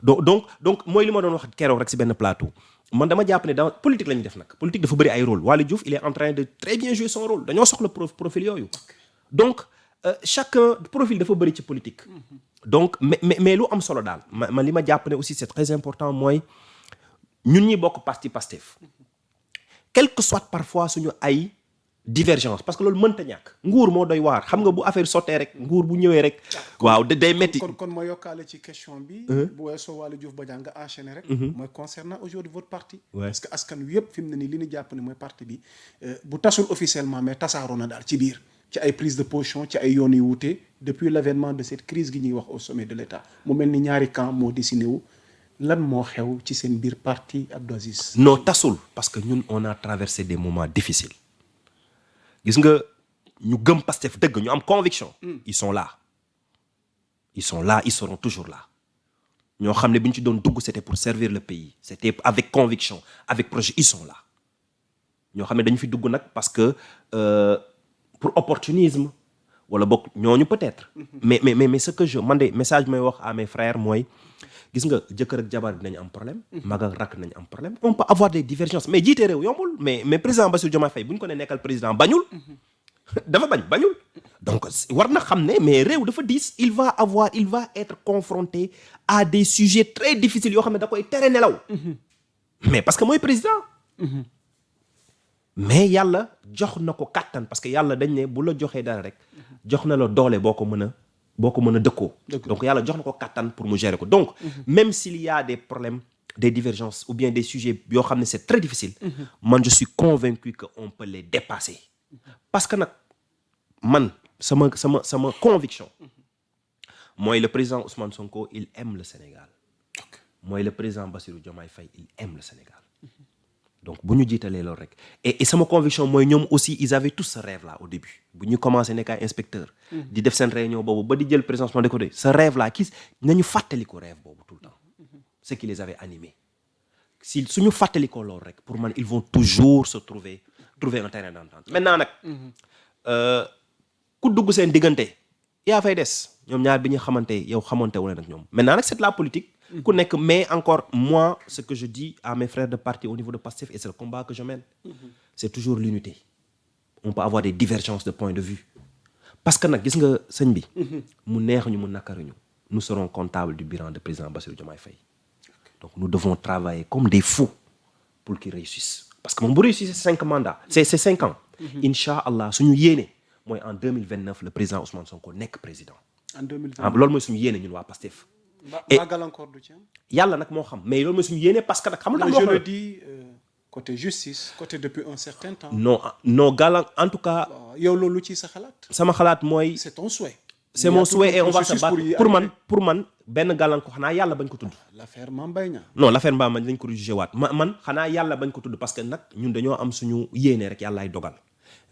donc mooy li ma doon wax keroog rek si benn plateau man dama jàpp ne dans politique la ñuy def nag politique dafa bëri ay rôle Waly Diouf il est en train de très bien jouer son rôle dañoo soxla profil yooyu donc chacun profil dafa bëri ci politique donc mais lu am solo daal man li ma jàpp ne aussi c'est très important mooy ñun ñi bokk parti Pastef quel que soit parfois suñu ay divergence parce que loolu mënta ñàkk nguur moo doy waar xam nga bu affaire sottee rek nguur bu ñëwee rek waaw day metti kon ma yokkaale ci question bi bu weesoo Waly Diouf Bodiang nga enchaîner rek mooy concernant aujourd'hui votre parti parce que askan wi yëpp fi mu ne nii li ñu jàpp ne mooy parti bi bu tasul officiellement mais tasaaroo na daal ci biir ci ay prise de position ci ay yoon yu wuute depuis l'avènement de cette crise gi ñuy wax au sommet de l'État mu mel ni ñaari camp moo dessiné wu lan moo xew ci seen biir parti Abdou Aziz non tasul parce que ñun on a traversé des moments difficiles gis nga ñu gëm Pastef dëgg ñu am conviction ils sont là ils seront toujours là ñoo xam ne bi ñu ci doon dugg c'était pour servir le pays c'était avec conviction avec projet ils sont là ñoo xam ne dañu fi dugg nag parce que pour opportunisme wala bokk ñooñu peut-être mais ce que man de message may wax à mes frères mooy gis nga jëkkër ak jabar dinañ am problème mag ak rakk dinañ am problème on peut avoir des divergences mais jiite réew yombul mais président Bassirou Diomaye Faye bu ñu ko ne nekkal président bañul dafa bañul donc war na xam ne mais réew dafa diis il va être confronté à des sujets très difficiles yoo xam ne da koy tere nelaw mais parce que mooy président mais yàlla jox na ko kàttan parce que yàlla dañ ne bu la joxee dara rek jox na la doole boo ko mën a dëkkoo donc yàlla jox na ko kàttan pour mu gérer ko donc même s'il y a des problèmes des divergences ou bien des sujets yoo xam ne c'est très difficile man je suis convaincu que on peut les dépasser parce que nag man sama conviction mooy le président Ousmane Sonko il aime le Sénégal mooy le président Bassirou Diomaye Faye il aime le Sénégal donc bu ñu jiitalee loolu rek et sama conviction mooy ñoom aussi ils avaient tous ce rêve là au début bu ñu commencé nekk ay inspecteur di def seen réunion boobu ba di jël président de côté ce rêve là nañu fàttali ko rêve boobu tout le temps ce qui les avait animés si suñu fàttali ko loolu rek pour man ils vont toujours se trouver un terrain d'entente maintenant nag ku dugg seen diggante yaa fay des ñoom ñaar bi ñu xamante yow xamante wu leen ak ñoom maintenant nag c'est la politique ku nekk mais encore moi ce que je dis à mes frères de parti au niveau de Pastef et c'est le combat que je mène c'est toujours l'unité on peut avoir des divergences de point de vue parce que nag gis nga sëñ bi mu neexuñu mu nakaruñu nous serons comptables du bilan de président Bassirou Diomaye Faye donc nous devons travailler comme des fous pour qu'il réussisse parce que moom bu réussir 5 mandats c'est 5 ans Inch'Allah suñu yéene mooy en 2029 le président Ousmane Sonko nekk président en 2029 loolu mooy suñu yéene ñun waa Pastef gàllankoor du ci am yàlla nag moo xam mais loolu mooy suñu yéene parce que nag xam nga je le dis côté justice côté depuis un certain temps non gàllank en tout cas yow loolu ci sa xalaat sama xalaat mooy c'est ton souhait c'est mon souhait et on va se battre pour man benn gàllankoor xanaa yàlla bañ ko tudd l'affaire Mame Mbaye Niang non l'affaire Mame Mbaye Niang dañ ko jugé waat man xanaa yàlla bañ ko tudd parce que nag ñun dañoo am suñu yéene rek yàllaay dogal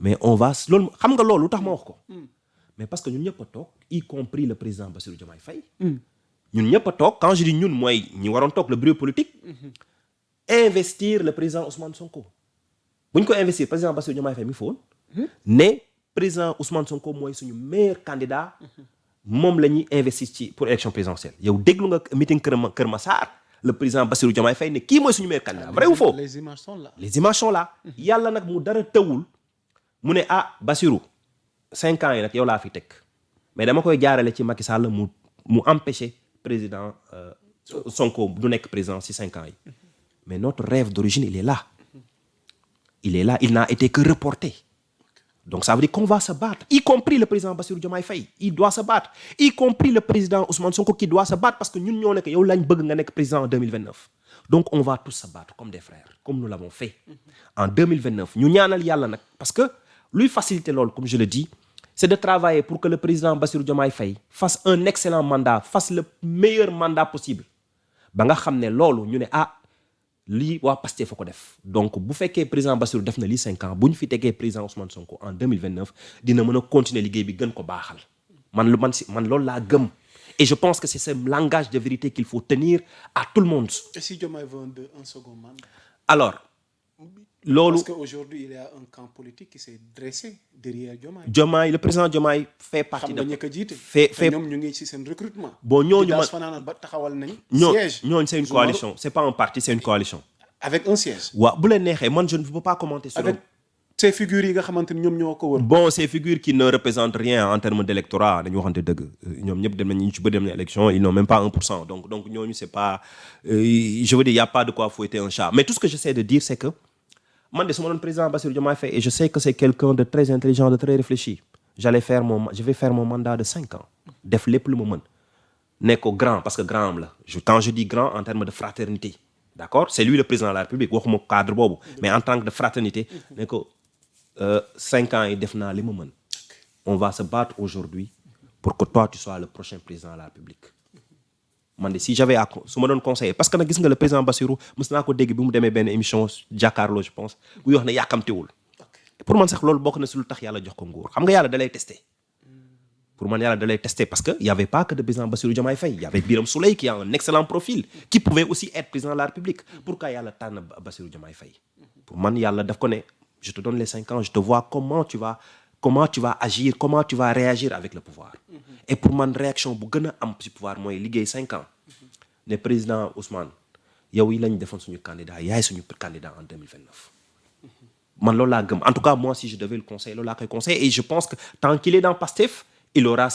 mais on va loolu xam nga loolu lu tax ma wax ko mais parce que ñun ñëpp a toog y compris le président Bassirou Diomaye Faye ñun ñëpp a toog quand je dis ñun mooy ñi waroon toog le bureau politique investir le président Ousmane Sonko bu ñu ko investir président Bassirou Diomaye Faye mi fa woon ne président Ousmane Sonko mooy suñu meilleur candidat moom la ñuy investir ci pour élection présidentielle yow déglu nga meeting Kër Massar le président Bassirou Diomaye Faye ne kii mooy suñu meilleur candidat vrai ou faux les images sont là yàlla nag mu dara tëwul mu ne Bassirou 5 ans yi nag yow laa fi teg mais dama koy jaarale ci Macky Sall mu empêcher président Sonko du nekk président ci 5 ans yi mais notre rêve d'origine il est là il n'a été que reporté Donc ça veut dire qu'on va se battre, y compris le président Bassirou Diomaye Faye, il doit se battre, y compris le président Ousmane Sonko qui doit se battre parce que ñun ñoo nekk yow lañ bëgg nga nekk président en 2029. Donc on va tous se battre comme des frères, comme nous l'avons fait en 2029. ñu ñaanal yàlla nag parce que luy faciliter loolu, comme je le dis, c'est de travailler pour que le président Bassirou Diomaye Faye fasse un excellent mandat, fasse le meilleur mandat possible. Ba nga xam ne loolu ñu ne lii waa Pastef fa ko def. Donc bu fekkee président Bassirou def na lii 5 ans bu ñu fi tegee président Ousmane Sonko en 2029 dina mën a continuer liggéey bi gën ko baaxal. man loolu laa gëm. Et je pense que c'est ce langage de vérité qu'il faut tenir à tout le monde. Et si Diomaye veut un second mandat? Alors loolu parce qu'aujourd'hui il y a un camp politique qui s'est dressé derrière Diomaye. Diomaye, le président Diomaye fait partie xam nga ñëkk a jiite. fait ñoom ñu ngi ci seen recrutement. bon ñooñu man fanaan ba taxawal nañ siège. ñooñu c'est une coalition, c'est pas un parti, c'est une coalition. Avec un siège. waaw bu leen neexee man je ne peux pas commenter sur avec ces figures yi nga xamante ni ñoom ñoo ko wër. bon ces figures qui ne représentent rien en termes d'électorat dañu waxante dëgg ñoom ñëpp dem nañ ñu ci bëri dem na élection, ils n'ont même pas 1%. donc ñooñu c'est pas je veux dire il y a pas de quoi fouetter un chat. Mais tout ce que j'essaie de dire c'est que man de su ma doon président Bassirou Diomaye Faye et je sais que c'est quelqu'un de très intelligent, de très réfléchi, je vais faire mon mandat de 5 ans def lépp lu ma mën ne ko grand parce que grand am la quand je dis grand en termes de fraternité, d'accord, c'est lui le président de la République, waxuma cadre boobu, mais en tant que de fraternité ne ko 5 ans yi def naa li ma mën. On va se battre aujourd'hui pour que toi tu sois le prochain président de la République. Man de si j'avais su ma doon conseiller parce que nag gis nga le président Bassirou mës naa ko dégg bi mu demee benn émission jàkkaarloo je pense buy wax ne yàkkamtewul. Pour man sax loolu bokk na si lu tax yàlla jox ko nguur. Xam nga yàlla da lay testé. Pour man yàlla da lay testé parce que y avait pas que de président Bassirou Diomaye Faye, il y avait Birame Souleye qui a un excellent profil qui pouvait aussi être président de la République. Pourquoi yàlla tànn Bassirou Diomaye Faye? Pour man yàlla daf ko ne je te donne les 5 ans, je te vois comment tu vas agir, comment tu vas réagir avec le pouvoir. Et pour man réaction bu gën a am ci pouvoir mooy liggéey 5 ans ne président Ousmane yow yi lañ defoon suñu candidat yaay suñu candidat en 2029. Man loolu laa gëm. En tout cas moi si je devais le conseiller loolu laa koy conseiller et je pense que tant qu'il est dans Pastef il aura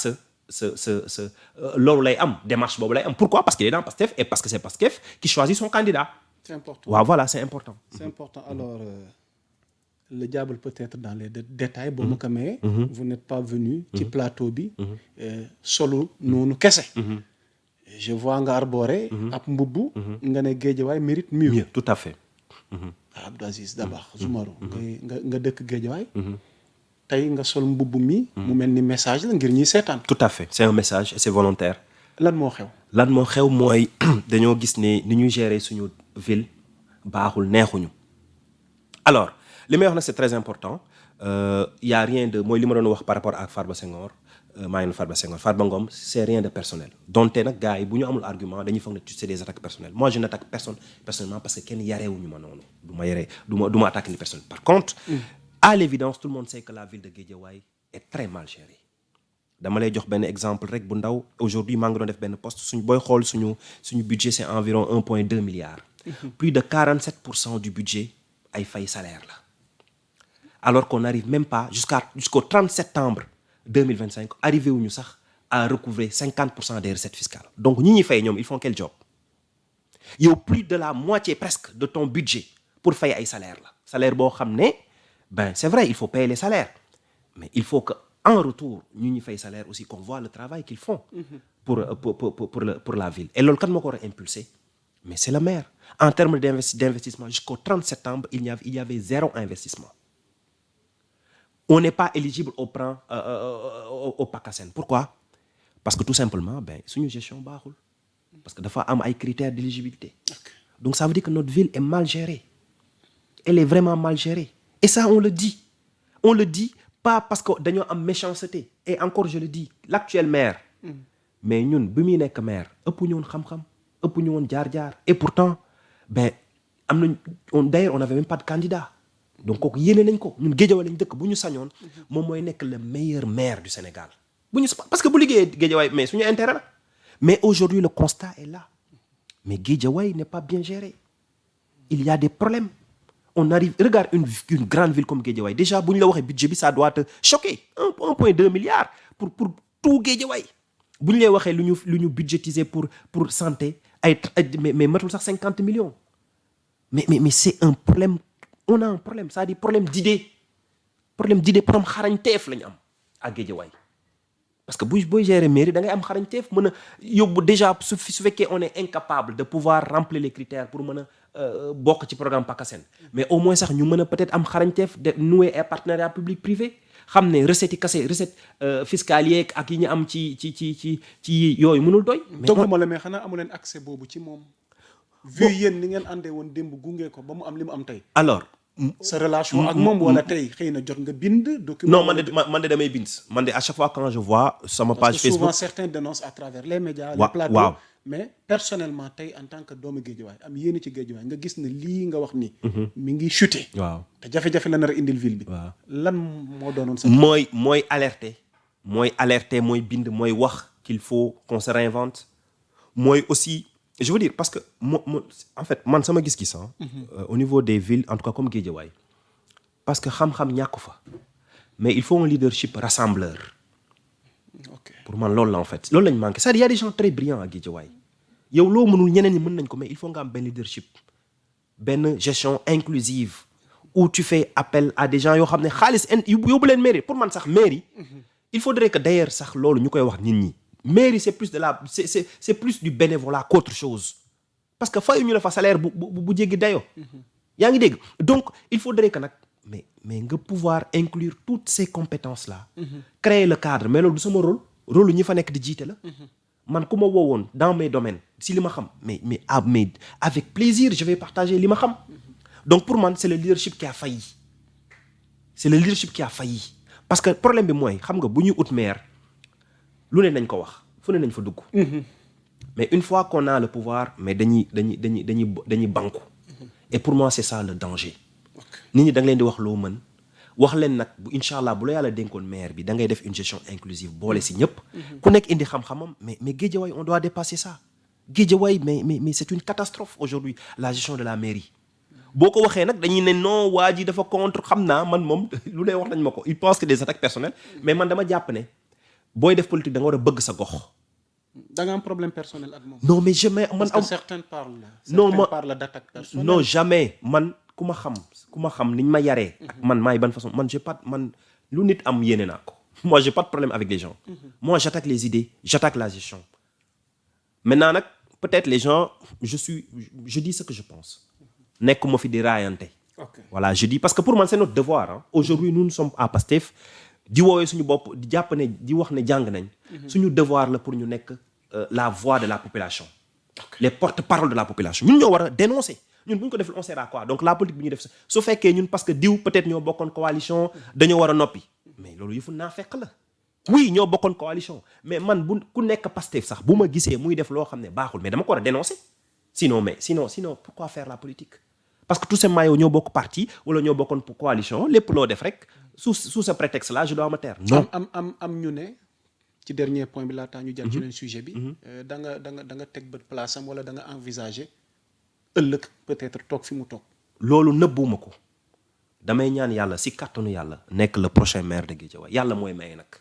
loolu lay am démarche boobu lay am. Pourquoi? Parce qu'il est dans Pastef et parce que c'est Pastef qui choisit son candidat. C'est important. waaw voilà c'est important. C'est important. Alors le diable peut être dans les détails. Boo ma ko mayee. Vous n'êtes pas venu ci plateau bi. solo noonu kese. Je vois nga arboré ab mbubbu nga ne Guédiawaye mérite mieux. Tout à fait. Abdou Aziz Dabakh Soumarou nga dëkk Guédiawaye. tey nga sol mbubbu mi. mu mel ni message la ngir ñuy seetaan. Tout à fait, c'est un message et c'est volontaire. lan moo xew. lan moo xew mooy dañoo gis ne ni ñuy gérer suñu ville baaxul neexuñu. Alors li may wax nag c'est très important. Y a rien de mooy li ma doon wax par rapport ak Farba Senghor maa ngi Farba Senghor Farba Ngom c'est rien de personnel. donte nag gars yi bu ñu amul argument dañuy foog ne c'est des attaques personnelles. Moi je n'attaque personne personnellement parce que kenn yarewuñu ma noonu du ma attaquer ni personne. Par contre à l'évidence tout le monde sait que la ville de Guédiawaye est très mal gérée. Dama lay jox benn exemple rek bu ndaw. Aujourd'hui maa ngi doon def benn poste booy xool suñu budget c'est environ 1,2 milliard. Plus de 47% du budget ay fay salaire la. Alors qu'on n'arrive même pas jusqu'au 30 septembre 2025 arrivé wuñu sax à recouvrer 50% des recettes fiscales. Donc ñi ñuy fay ñoom ils font quel job? Yow plus de la moitié presque de ton budget pour fay ay salaire la. Salaire boo xam ne c'est vrai il faut payer les salaires mais il faut que en retour ñu ñuy fay salaire aussi qu'on voit le travail qu'ils font pour la ville. Et loolu kan moo ko war a impulser? Mais c'est le maire. En termes d'investissement jusqu'au 30 septembre il y avait 0 investissement. On n'est pas éligible au PACASEN. Pourquoi? Parce que tout simplement suñu gestion baaxul. Parce que dafa am ay critères d'éligibilité. Donc ça veut dire que notre ville est mal gérée. Elle est vraiment mal gérée. Et ça on le dit. On le dit pas parce que dañoo am méchanceté. Et encore je le dis, l'actuel maire. Mais ñun bi muy nekk maire ëpp ñu woon xam-xam ëpp ñu woon jaar-jaar. Et pourtant d'ailleurs on n'avait même pas de candidat. Donc kooku yéene nañ ko ñun Guédiawaye lañ dëkk bu ñu sañoon moom mooy nekk le meilleur maire du Sénégal parce que bu liggéeyee Guédiawaye mais suñu intérêt la. Mais aujourd'hui le constat est là. Mais Guédiawaye n'est pas bien géré. Il y a des problèmes. On arrive, regarde une grande ville comme Guédiawaye. Déjà bu ñu la waxee budget bi ça doit te choquer. 1,2 milliard pour tout Guédiawaye. Bu ñu lay waxee lu ñu budgétiser pour santé mais matul sax 50 millions. Mais c'est un problème. On a un problème, c'est-à-dire problème d'idée. problème d'idée problème xarañteef la ñu am à Guédiawaye parce que booy gérer mairie da ngay am xarañteef mën a yóbbu déjà su fekkee on est incapable de pouvoir remplir les critères pour mën a bokk ci programme PACASEN mais au moins sax ñu mën a peut-être am xarañteef de nouer ay partenariat public privé xam ne recettes yi kase recette fiscales yeeg ak yi ñu am ci yooyu mënul doy. dogguma la mais xanaa amu leen accès boobu ci moom. vu yéen ni ngeen àndee woon démb gunge ko ba mu am li mu am tey. alors. sa relation ak moom wala tey xëy na jot nga bind. document non man de damay bind man de à chaque fois quand je vois sama page parce que Facebook. souvent certains dénoncent à travers les médias. les plateaux waaw. mais personnellement tey en tant que doomu Guédiawaye am yéene ci Guédiawaye nga gis ne lii nga wax ni mi ngi chuté. waaw te jafe-jafe la nar a indil ville bi. waaw lan moo doonoon sa. mooy alerter mooy bind mooy wax qu'il faut qu'on se réinvente mooy aussi je veux dire parce que en fait man sama gis-gis au niveau des villes en tout cas comme Guédiawaye parce que xam-xam ñàkku fa mais il faut un leadership rassembleur. ok pour man loolu la en fait loolu lañ manqué c'est-à-dire y a des gens très brillants à Guédiawaye yow loo mënul ñeneen ñi mën nañ ko mais il faut nga am benn leadership benn gestion inclusive où tu fais appel à des gens yoo xam ne xaalis yóbbu leen mairie pour man sax mairie il faudrait que d'ailleurs sax loolu ñu koy wax nit ñi mairie c'est plus c'est plus du bénévolat qu'autre chose parce que fayu ñu la fa salaire bu jéggi dayoo yaa ngi dégg donc il faudrait que nag mais nga pouvoir inclure toutes ces compétences là créer le cadre mais loolu du sama rôle ñi fa nekk di jiite la man ku ma woowoon dans mes domaines si li ma xam mais avec plaisir je vais partager li ma xam donc pour man c'est le leadership qui a failli parce que problème bi mooy xam nga bu ñuy ut maire lu ne nañ ko wax fu ne nañ fa dugg mais une fois qu'on a le pouvoir mais dañuy banku et pour moi c'est ça le danger nit ñi da nga leen di wax loo mën wax leen nag bu incha allah bu la yàlla dénkoon maire bi da ngay def une gestion inclusive boole si ñëpp ku nekk indi xam-xamam mais Guédiawaye on doit dépasser ça Guédiawaye mais c'est une catastrophe aujourd'hui la gestion de la mairie boo ko waxee nag dañuy ne non waa ji dafa contre xam naa man moom lu lay wax nañ ma ko il pense que des attaques personnelles mais man dama jàpp ne booy def politique da nga war a bëgg sa gox. da nga am problème personnel ak moom. non mais jamais man. parce que certains parlent. non certains parlent d'attaque personnelle. non jamais man ku ma xam niñ ma yaree. man maay ban façon man j'ai pas man lu nit am yéene naa ko. moi j'ai pas de problème avec les gens. moi j'attaque les idées j'attaque la gestion. maintenant nag peut-être les gens je dis ce que je pense. nekkuma fi di raayante. voilà je dis parce que pour man c'est notre devoir hein. Aujourd'hui nous sommes à Pastef di woowee suñu bopp di jàpp ne di wax ne jàng nañ. suñu devoir la pour ñu nekk la voix de la population. Les porte-parole de la population ñun ñoo war a dénoncer ñun bu ñu ko defee on sert à quoi donc la politique bi ñu def su fekkee ñun parce que diw peut-être ñoo bokkoon coalition dañoo war a noppi mais loolu yëfu naa fekk la. oui ñoo bokkoon coalition mais man bu ku nekk Pastef sax bu ma gisee muy def loo xam ne baaxul mais dama ko war a dénoncer sinon pourquoi faire la politique. parce que tout simplement yow ñoo bokk parti wala ñoo bokkoon coalition lépp loo def rek sous ce prétexte là je dois me taire. non am ñu ne ci dernier point bi laataa ñu jàll ci leen sujet bi. da nga teg bët place am wala da nga envisager ëllëg peut-être toog fi mu toog. loolu nëbbuwuma ko damay ñaan yàlla si kàttanu yàlla nekk le prochain maire de Guédiawaye yàlla mooy maye nag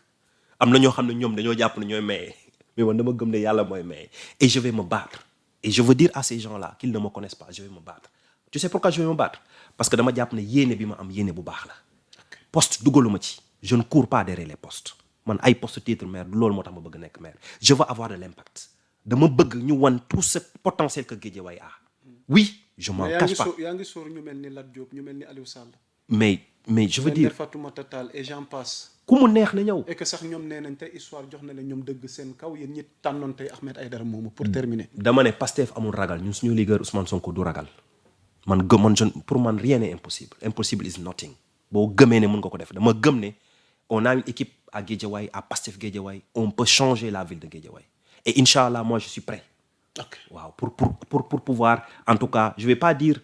am na ñoo xam ne ñoom dañoo jàpp ne ñooy maye mais man dama gëm ne yàlla mooy maye et je vais me battre et je veux dire à ces gens là qu'ils ne me connaissent pas je vais me battre. Tu sais pourquoi je vais me battre? Parce que dama jàpp ne yéene bi ma am yéene bu baax la. Poste dugaluma ci. Je ne cours pas derrière les postes. man ay poste titre maire du loolu moo tax ma bëgg nekk maire. Je veux avoir de l'impact. dama bëgg ñu wan tout ce potentiel que Guédiawaye a. Oui, je m'en cache pas. yaa ngi sóor ñu mel ni Lat Diop ñu mel ni Aliou Sall. mais je veux dire Fatoumata Tall et j'en passe. ku mu neex na ñëw. et que sax ñoom nee nañ tey histoire jox na leen ñoom dëgg seen kaw yéen ñi tànnoon tey Ahmed Aïdara moomu pour terminer. dama ne Pastef amul ragal ñun suñu leader Ousmane Sonko du ragal. pour man rien n'est impossible. Impossible is nothing. boo gëmee ne mën nga ko def dama gëm ne on a une équipe à Guédiawaye à Pastef Guédiawaye on peut changer la ville de Guédiawaye et Inch'Allah moi je suis prêt. waaw pour pouvoir en tout cas je vais pas dire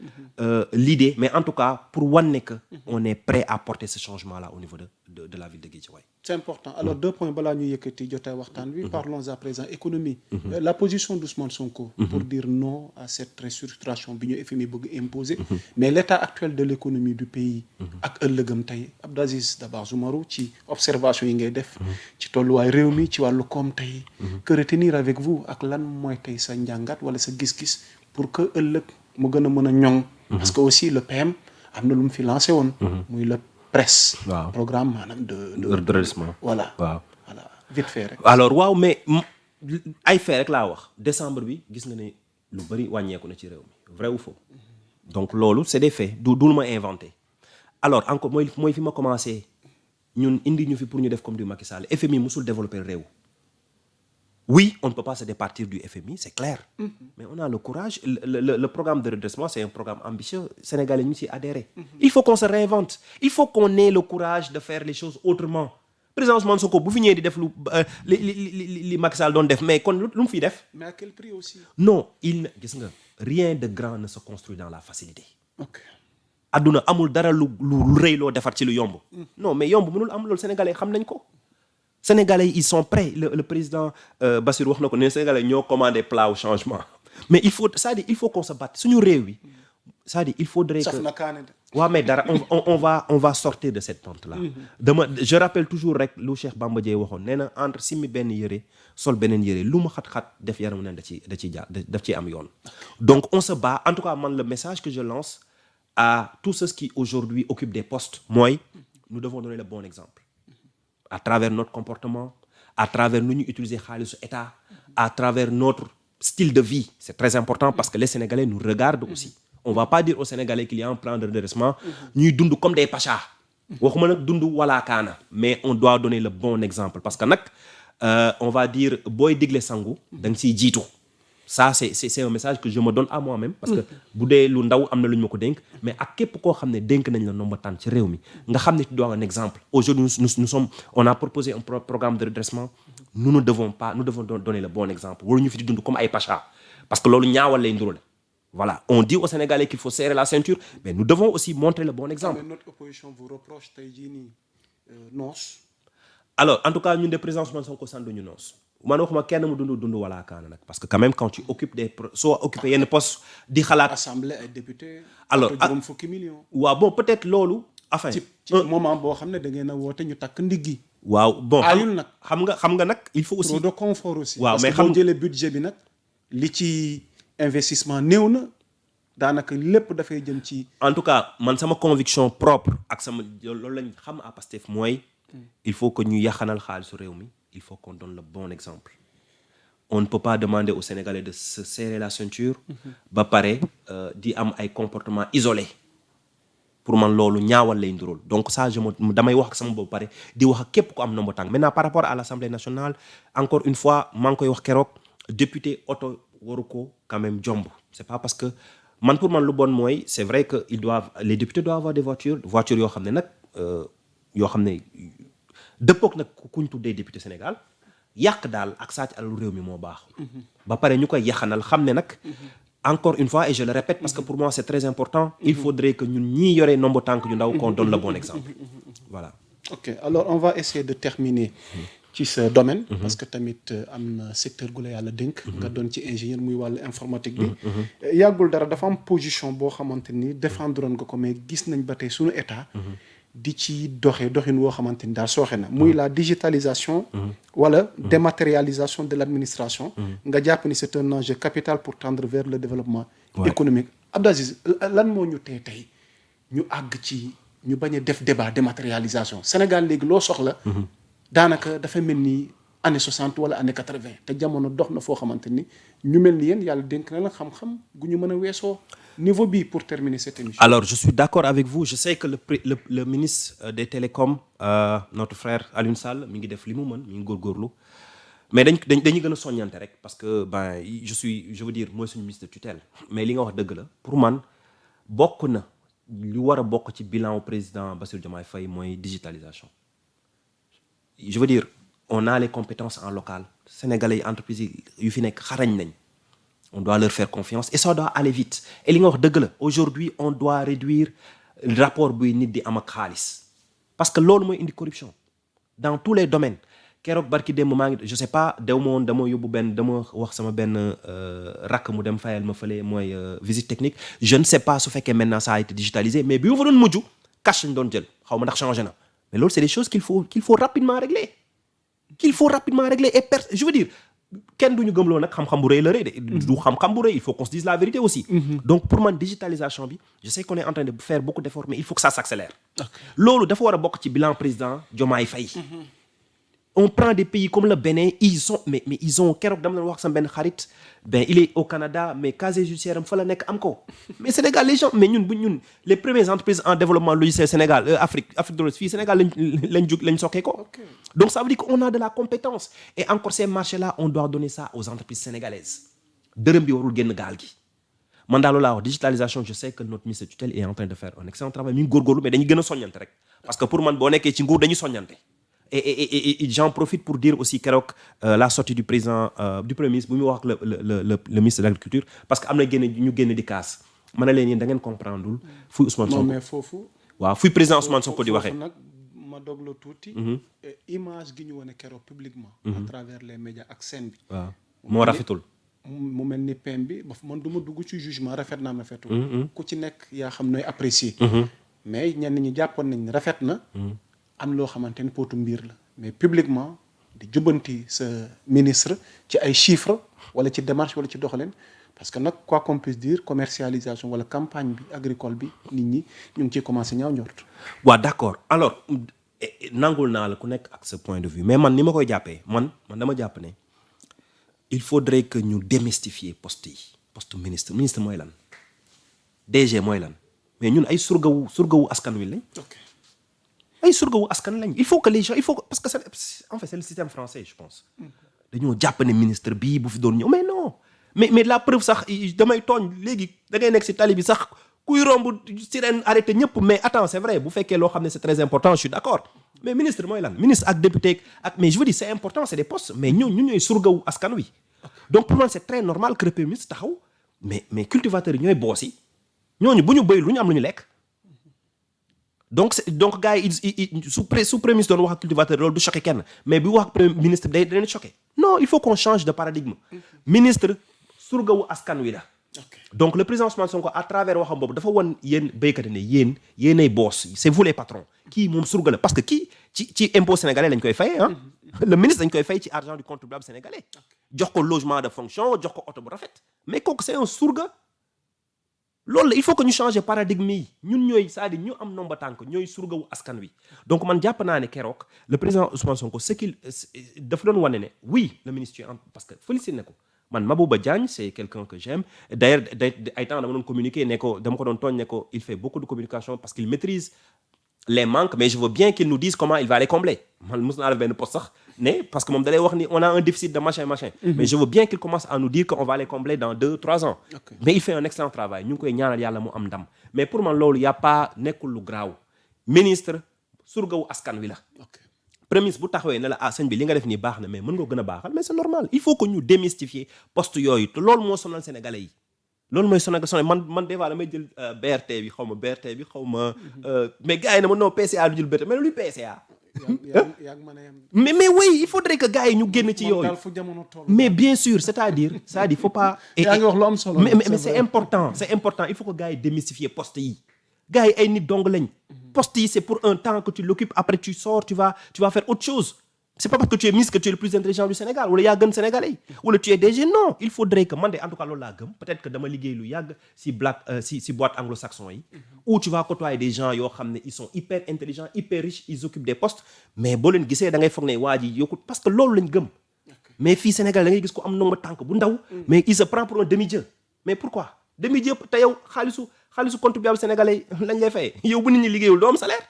l'idée mais en tout cas pour wan ne que on est prêt à porter ce changement là au niveau de la ville de Guédiawaye. C'est important. Alors, 2 points balaa ñu yëkkati jotaay waxtaan wi. Parlons à présent économie. La position d'Ousmane Sonko pour dire non à cette restructuration bi ñu FMI bëgg imposer. Mais l'état actuel de l'économie du pays ak ëllëgam tey Abdou Aziz Dabakh Soumarou ci observation yi ngay def ci tolluwaay réew mi ci wàllu koom tey que retenir avec vous ak lan mooy tey sa njàngat wala sa gis-gis pour que ëllëg mu gën a mën a ñoŋ parce que aussi le PM am na lu mu fi lancé woon muy le presse. waaw programme maanaam de redressement. voilà. waaw voilà vite fait rek. alors waaw mais ay fait rek laa wax décembre bi gis nga ne lu bëri wàññeeku na ci réew mi vrai ou faux. donc loolu c'est des faits du lu ma inventé. alors encore mooy fi ma commencé ñun indi ñu fi pour ñu def comme du Macky Sall FMI musul développer réew. Oui, on ne peut pas se départir du FMI, c'est clair. Mais on a le courage. Le programme de redressement, c'est un programme ambitieux. Sénégalais, nous s'y adhéré. Il faut qu'on se réinvente. Il faut qu'on ait le courage de faire les choses autrement. Président Ousmane Sonko, bu fi ñëwee di def li Macky Sall doon def mais kon lu mu fiy def. Mais à quel prix aussi? Non, gis nga rien de grand ne se construit dans la facilité. Ok. Adduna amul dara lu rëy loo defar ci lu yomb. Non mais yomb mënul am loolu Sénégalais xam nañ ko. Sénégalais ils sont prêts le président Bassirou wax na ko ne Sénégalais ñoo commandé plat au changement mais il faut qu'on se batte suñu réew yi c'est-à-dire il faudrait que saf na kaane de. waaw mais dara on va sortir de cette pente là. Je rappelle toujours rek lu Cheikh Bamba Dièye waxoon nee na entre simmi benn yëre sol beneen yëre lu mu xat-xat def yaram neen daf ciy am yoon. Donc on se bat en tout cas man le message que je lance à tous ceux qui aujourd'hui occupent des postes mooy nous devons donner le bon exemple. À travers notre comportement, à travers nous utiliser xaalisu état, à travers notre style de vie. C'est très important parce que les Sénégalais nous regardent aussi. On ne va pas dire aux Sénégalais qu'il y a un plan de redressement. Nous dundou comme des pachas. Waxuma nak dundou wala kana, mais on doit donner le bon exemple parce que nak on va dire boy digle sangu, dang ci jitu. Ça c'est un message que je me donne à moi-même parce que bu dee lu ndaw am na lu ñu ma ko dénk mais ak képp koo xam ne dénk nañ la nomba tànn ci réew mi nga xam ne tu dois un exemple. Aujourd'hui on a proposé un programme de redressement. Nous devons donner le bon exemple. Waruñu fi di dund comme ay pacha parce que loolu ñaawal lay ndurale. Voilà, on dit aux Sénégalais qu'il faut serrer la ceinture mais nous devons aussi montrer le bon exemple. Mais notre opposition vous reproche tey jii nii noos. Alors en tout cas ñun de président Ousmane Sonko sanduñu noos. Man waxuma kenn mu dund wala kaana nag parce que quand même quand tu occupes soo occupé yenn poste di xalaat. assemblée ay député. alors juróom fukki millions. waaw bon peut-être loolu. enfin ci moment boo xam ne da ngeen a woote ñu takk ndiggi. waaw bon ayul nag. xam nga nag il faut aussi. trop de confort aussi. waaw mais parce que boo jëlee budget bi nag li ci investissement néew na daanaka lépp dafay jëm ci. en tout cas man sama conviction propre ak sama loolu lañ xam à Pastef mooy. il faut que ñu yaxanal xaalisu réew mi. Il faut qu'on donne le bon exemple. On ne peut pas demander aux Sénégalais de se serrer la ceinture. ba pare di am ay comportements isolés. pour man loolu ñaawal lay ndurool donc ça damay wax ak sama bopp pare di wax ak képp ku am nomba tànk maintenant par rapport à l'Assemblée nationale encore une fois maa ngi koy wax keroog député oto waru ko quand même jomb. C'est pas parce que man pour man lu bon mooy c'est vrai que les députés doivent avoir des voitures yoo xam ne nag yoo xam ne. dëppook nag kuñ tuddee député Sénégal yàq daal ak sàcc alalu réew mi moo baax. ba pare ñu koy yaxanal xam ne nag. encore une fois et je le répète parce que pour moi c'est très important. il faudrait que ñun ñii yoree nombo tànk yu ndaw qu'on donne le bon exemple. voilà. ok alors on va essayer de terminer. ci sa domaine. parce que tamit am na secteur gu la yàlla dénk. nga doon ci ingénieur muy wàllu informatique bi. yàggul dara dafa am position boo xamante ni défendre nga ko mais gis nañ ba tey suñu état. di ci doxin woo xamante ni daal sooxe na muy la digitalisation wala dématérialisation de l'administration nga jàpp ni c'est un enjeu capital pour tendre vers le développement économique. Abdou Aziz lan moo ñu tey ñu àgg ci ñu bañ a def débat dématérialisation Sénégal léegi loo soxla daanaka dafa mel ni année 60 wala année 80 te jamono dox na foo xamante ni ñu mel ni yéen yàlla dénk na la xam-xam gu ñu mën a weesoo niveau bi pour terminer cette émission. Alors je suis d'accord avec vous je sais que le ministre des télécoms notre frère Alioune Sall mi ngi def li mu mën mi ngi góorgóorlu mais dañuy gën a soññante rek parce que je veux dire mooy suñu ministre de tutelle mais li nga wax dëgg la pour man bokk na lu war a bokk ci bilan au président Bassirou Diomaye Faye mooy digitalisation. Je veux dire on a les compétences en local sénégalais yi entreprises yu fi nekk xarañ nañ. On doit leur faire confiance et ça doit aller vite et li nga wax dëgg la aujourd'hui on doit réduire le rapport buy nit di am ak xaalis parce que loolu mooy indi corruption dans tous les domaines keroog barki démb maa ngi je sais pas dew ma woon dama wax sama benn rakk mu dem fayal ma fële mooy visite technique je ne sais pas su fekkee maintenant ça a été digitalisé mais bi ma fa doon mujj cash lañ doon jël xaw ma ndax changé na mais loolu c'est des choses qu'il faut rapidement régler et je veux dire kenn duñu gëmloo nag xam-xam bu rëy la rëy de du xam-xam bu rëy il faut qu'on se dise la vérité aussi donc pour man digitalisation bi je sais qu'on est en train de faire beaucoup d'efforts mais il faut que ça s'accélère loolu dafa war a bokk ci bilan président Diomaye Faye on prend des pays comme le Bénin mais ils ont keroog dama leen wax sama benn xarit il est au Canada mais casier judiciaire am fa la nekk am ko mais Sénégal les gens mais ñun les premières entreprises en développement logiciel Sénégal Afrique de l'Ouest fii Sénégal lañ sokkee ko donc ça veut dire qu'on a de la compétence et encore ces marchés là on doit donner ça aux entreprises sénégalaises dërëm bi warul génn gaal gi man daal loolu laa wax digitalisation je sais que notre ministre tutelle est en train de faire un excellent travail mi ngi góorgóorlu mais dañuy gën a soññante rek parce que pour man boo nekkee ci nguur dañuy soññante et j'en profite pour dire aussi keroog la sortie du président du premier ministre bu muy wax ak le ministre de l'agriculture parce que am na ñu génn di kaas ma ne leen yéen da ngeen comprendreul fuy Ousmane Sonko non mais foofu waaw fuy président Ousmane Sonko di waxee nag ma dog la tuuti image gi ñu wane keroog publiquement à travers les médias ak scène bi waaw moo rafetul mu mel ni PM bi man du ma dugg ci jugement rafet na am rafetul ku ci nekk yaa xam nooy apprécier mais ñenn ñi jàppoon nañ rafet na am loo xamante ni pootu mbir la mais publiquement di jubbanti sa ministre ci ay chiffres wala ci démarche wala ci doxalin parce que nag quoi qu'on puisse dire commercialisation wala campagne bi agricole bi nit ñi ñu ngi ciy commencé ñaaw njort. waaw d'accord alors nangul naa la ku nekk ak ce point de vue mais man ni ma koy jàppee man dama jàpp ne il faudrait que ñu démystifier poste ministre mooy lan DG mooy lan mais ñun ay surgawu askan wi lañ. ay surgawu askan lañ il faut que les gens parce que c'est le système français je pense dañoo jàpp ne ministre bii bu fi doon ñëw mais non mais la preuve sax damay tooñ léegi da ngay nekk si tali bi sax kuy romb sirène arrêté ñëpp mais attends c'est vrai bu fekkee loo xam ne c'est très important je suis d'accord mais ministre mooy lan ministre ak député ak mais je veux dire c'est important c'est des postes mais ñun ñooy surgawu askan wi donc pour moi c'est très normal que le premier ministre taxaw mais cultivateurs yi ñooy boos yi ñooñu bu ñu béy lu ñu am lu ñu lekk donc gars yi su premier ministre doon wax ak cultivateur loolu du choqué kenn mais bi wax ak premier ministre day leen choqué non il faut qu'on change de paradigme ministre surgawu askan wi la donc le président Ousmane Sonko à travers waxam boobu dafa won yéen béykat yi ne yéenay boss c'est vous les patrons kii moom surga la parce que kii ci impôt sénégalais lañ koy fay le ministre dañ koy fay ci argent du contribuable sénégalais jox ko logement de fonction jox ko oto bu rafet mais kooku c'est un surga loolu la il faut que ñu changer paradigme yi ñun ñooy c'est-à-dire ñu am nomba tànk ñooy surgawu askan wi donc man jàpp naa ne keroog le président Ousmane Sonko ce qu'il dafa doon wane ne oui le ministre parce que félicité ne ko man Mabouba Diagne c'est quelqu'un que j'aime d'ailleurs ay temps dama doon communiquer ne ko dama ko doon tooñ ne ko il fait beaucoup de communication parce qu'il maîtrise les manques mais je veux bien qu'il nous dise comment il va les combler man mos naa def benn poste sax ne parce que moom da lay wax ni on a un déficit de machin mais je veux bien qu'il commence à nous dire qu'on va les combler dans 2-3 ans mais il fait un excellent travail ñu ngi koy ñaanal yàlla mu am ndam mais pour man loolu y a pas nekkul lu graaw ministre surgawu askan wi la premier ministre bu taxawee ne la sëñ bi li nga def nii baax na mais mën nga gën a baaxal mais c'est normal il faut que ñu démystifier poste yooyu te loolu moo sonal sénégalais yi loolu mooy sonal man des fois damay jël BRT bi xaw ma mais gars yi ne ma non PCA du jël BRT mais luy PCA mais oui il faudrait que gars yi ñu génn ci yooyu mais bien sûr c'est-à-dire faut pas yaa ngi wax lu am solo mais c'est important il faut que gars yi démystifier poste yi gars yi ay nit dong lañ poste yi c'est pour un temps que tu l'occupes après tu sors tu vas faire autre chose c'est pas parce que tu es ministre que tu es le plus intelligent du Sénégal wala yaa gën Sénégalais yi wala tu es DG non il faudrait que man de en tout cas loolu laa gëm peut-être que dama liggéey lu yàgg si boîte anglo-saxon yi où tu vas côtoyer des gens yoo xam ne ils sont hyper intelligents hyper riches ils occupent des postes mais boo leen gisee da ngay foog ne waa ji yokkut parce que loolu lañ gëm mais fii Sénégal da ngay gis ko am nomba tànk bu ndaw mais il se prend pour un demi-dieu mais pourquoi demi-dieu te yow xaalisu contribuable sénégalais lañ lay fayee yow bu nit ñi liggéeyul doo am salaire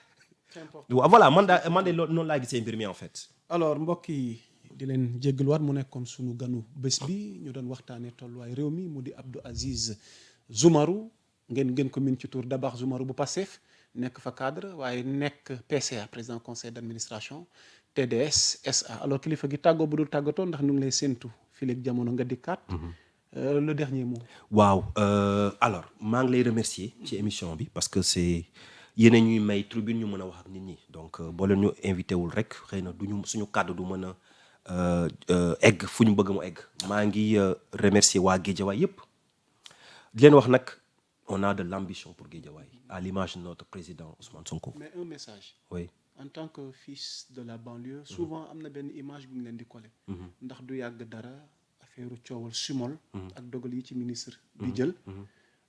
waaw voilà man de loolu noonu laa gisee mbir mi en fait alors mbokk yi di leen jéggaluwaat mu nekkoon sunu ganu bés bi ñu doon waxtaanee tolluwaay réew mi mu di Abdou Aziz Zoumarou ngeen ko min ci tur Dabakh Zoumarou bu Pastef nekk fa cadre waaye nekk PCA président conseil d'administration TDS SA alors kilifa gi tàggoo bu dul tàggatoo ndax ñu ngi lay séntu fii léegi jamono nga dikkaat le dernier mot. waaw alors maa ngi lay remercier ci émission bi parce que c'est yéen a ñuy may tribune ñu mën a wax ak nit ñi donc boo leen ñu invité wul rek xëy na duñu suñu kàddu du mën a egg fu ñu bëgg mu egg maa ngi remercier waa Guédiawaye yépp di leen wax nag on a de l'ambition pour Guédiawaye à l'image de notre président Ousmane Sonko. mais un message. oui en tant que fils de la banlieue souvent am na benn image bu ñu leen di coller. ndax du yàgg dara affaire coowal sumol ak dogal yi ci ministre bi jël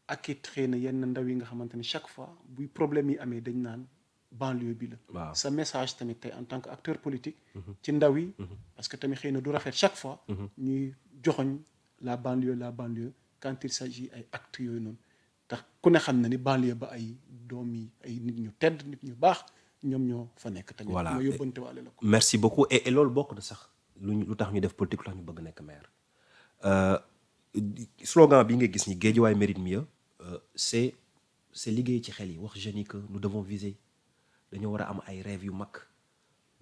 ak it xëy na yenn ndaw yi nga xamante ne chaque fois buy problème yi amee dañ naan banlieue bi la waaw sa message tamit tey en tant que acteur politique ci ndaw yi parce que tamit xëy na du rafet chaque fois ñuy joxoñ la banlieue quand il s'agit ay actes yooyu noonu tax ku ne xam na ni banlieue ba ay doom yi ay nit ñu tedd nit ñu baax ñoom ñoo fa nekk tamit voilà ma yóbbante waale la ko merci beaucoup et loolu bokk na sax lu tax ñu def politique lu tax ñu bëgg nekk maire slogan bi nga gis ni Guédiawaye mérite mieux c'est liggéey ci xel yi wax jeunes yi que nous devons viser dañoo war a am ay rêves yu mag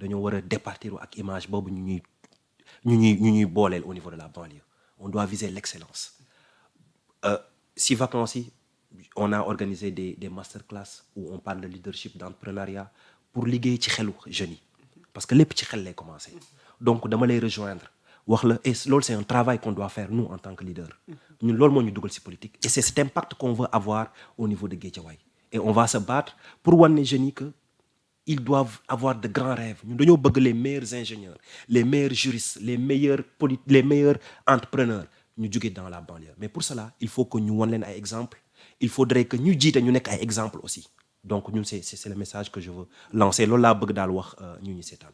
dañoo war a départir ak image boobu ñu ñuy booleel au niveau de la banlieue on doit viser l'excellence si vacances yi on a organisé des masterclass où on parle de leadership d'entrepreneuriat pour liggéey ci xelu jeunes yi parce que lépp ci xel lay commencer donc dama lay rejoindre wax la et loolu c'est un travail qu'on doit faire nous en tant que leader ñun loolu moo ñu dugal ci politique et c'est cet impact qu'on veut avoir au niveau de Guédiawaye et on va se battre pour wan ne jeunes yi que ils doivent avoir de grands rêves ñun dañoo bëgg les meilleurs ingénieurs les meilleurs juristes les meilleurs entrepreneurs ñu jóge dans la banlieue mais pour cela il faut que ñu wan leen ay exemples il faudrait que ñu jiite ñu nekk ay exemples aussi donc ñun c'est le message que je veux lancer loolu laa bëgg daal wax ñu ñu seetaan.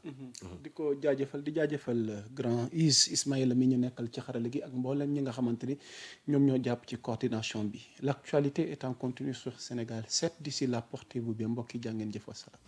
di ko jaajëfal grand Ismaïla mi ñu nekkal ci xarala gi ak mboolem ñi nga xamante ni ñoom ñoo jàpp ci coordination bi l'actualité est en continu sur Sénégal 7 d'ici là portez-vous bien mbokk yi jaa ngeen jëf wasalaam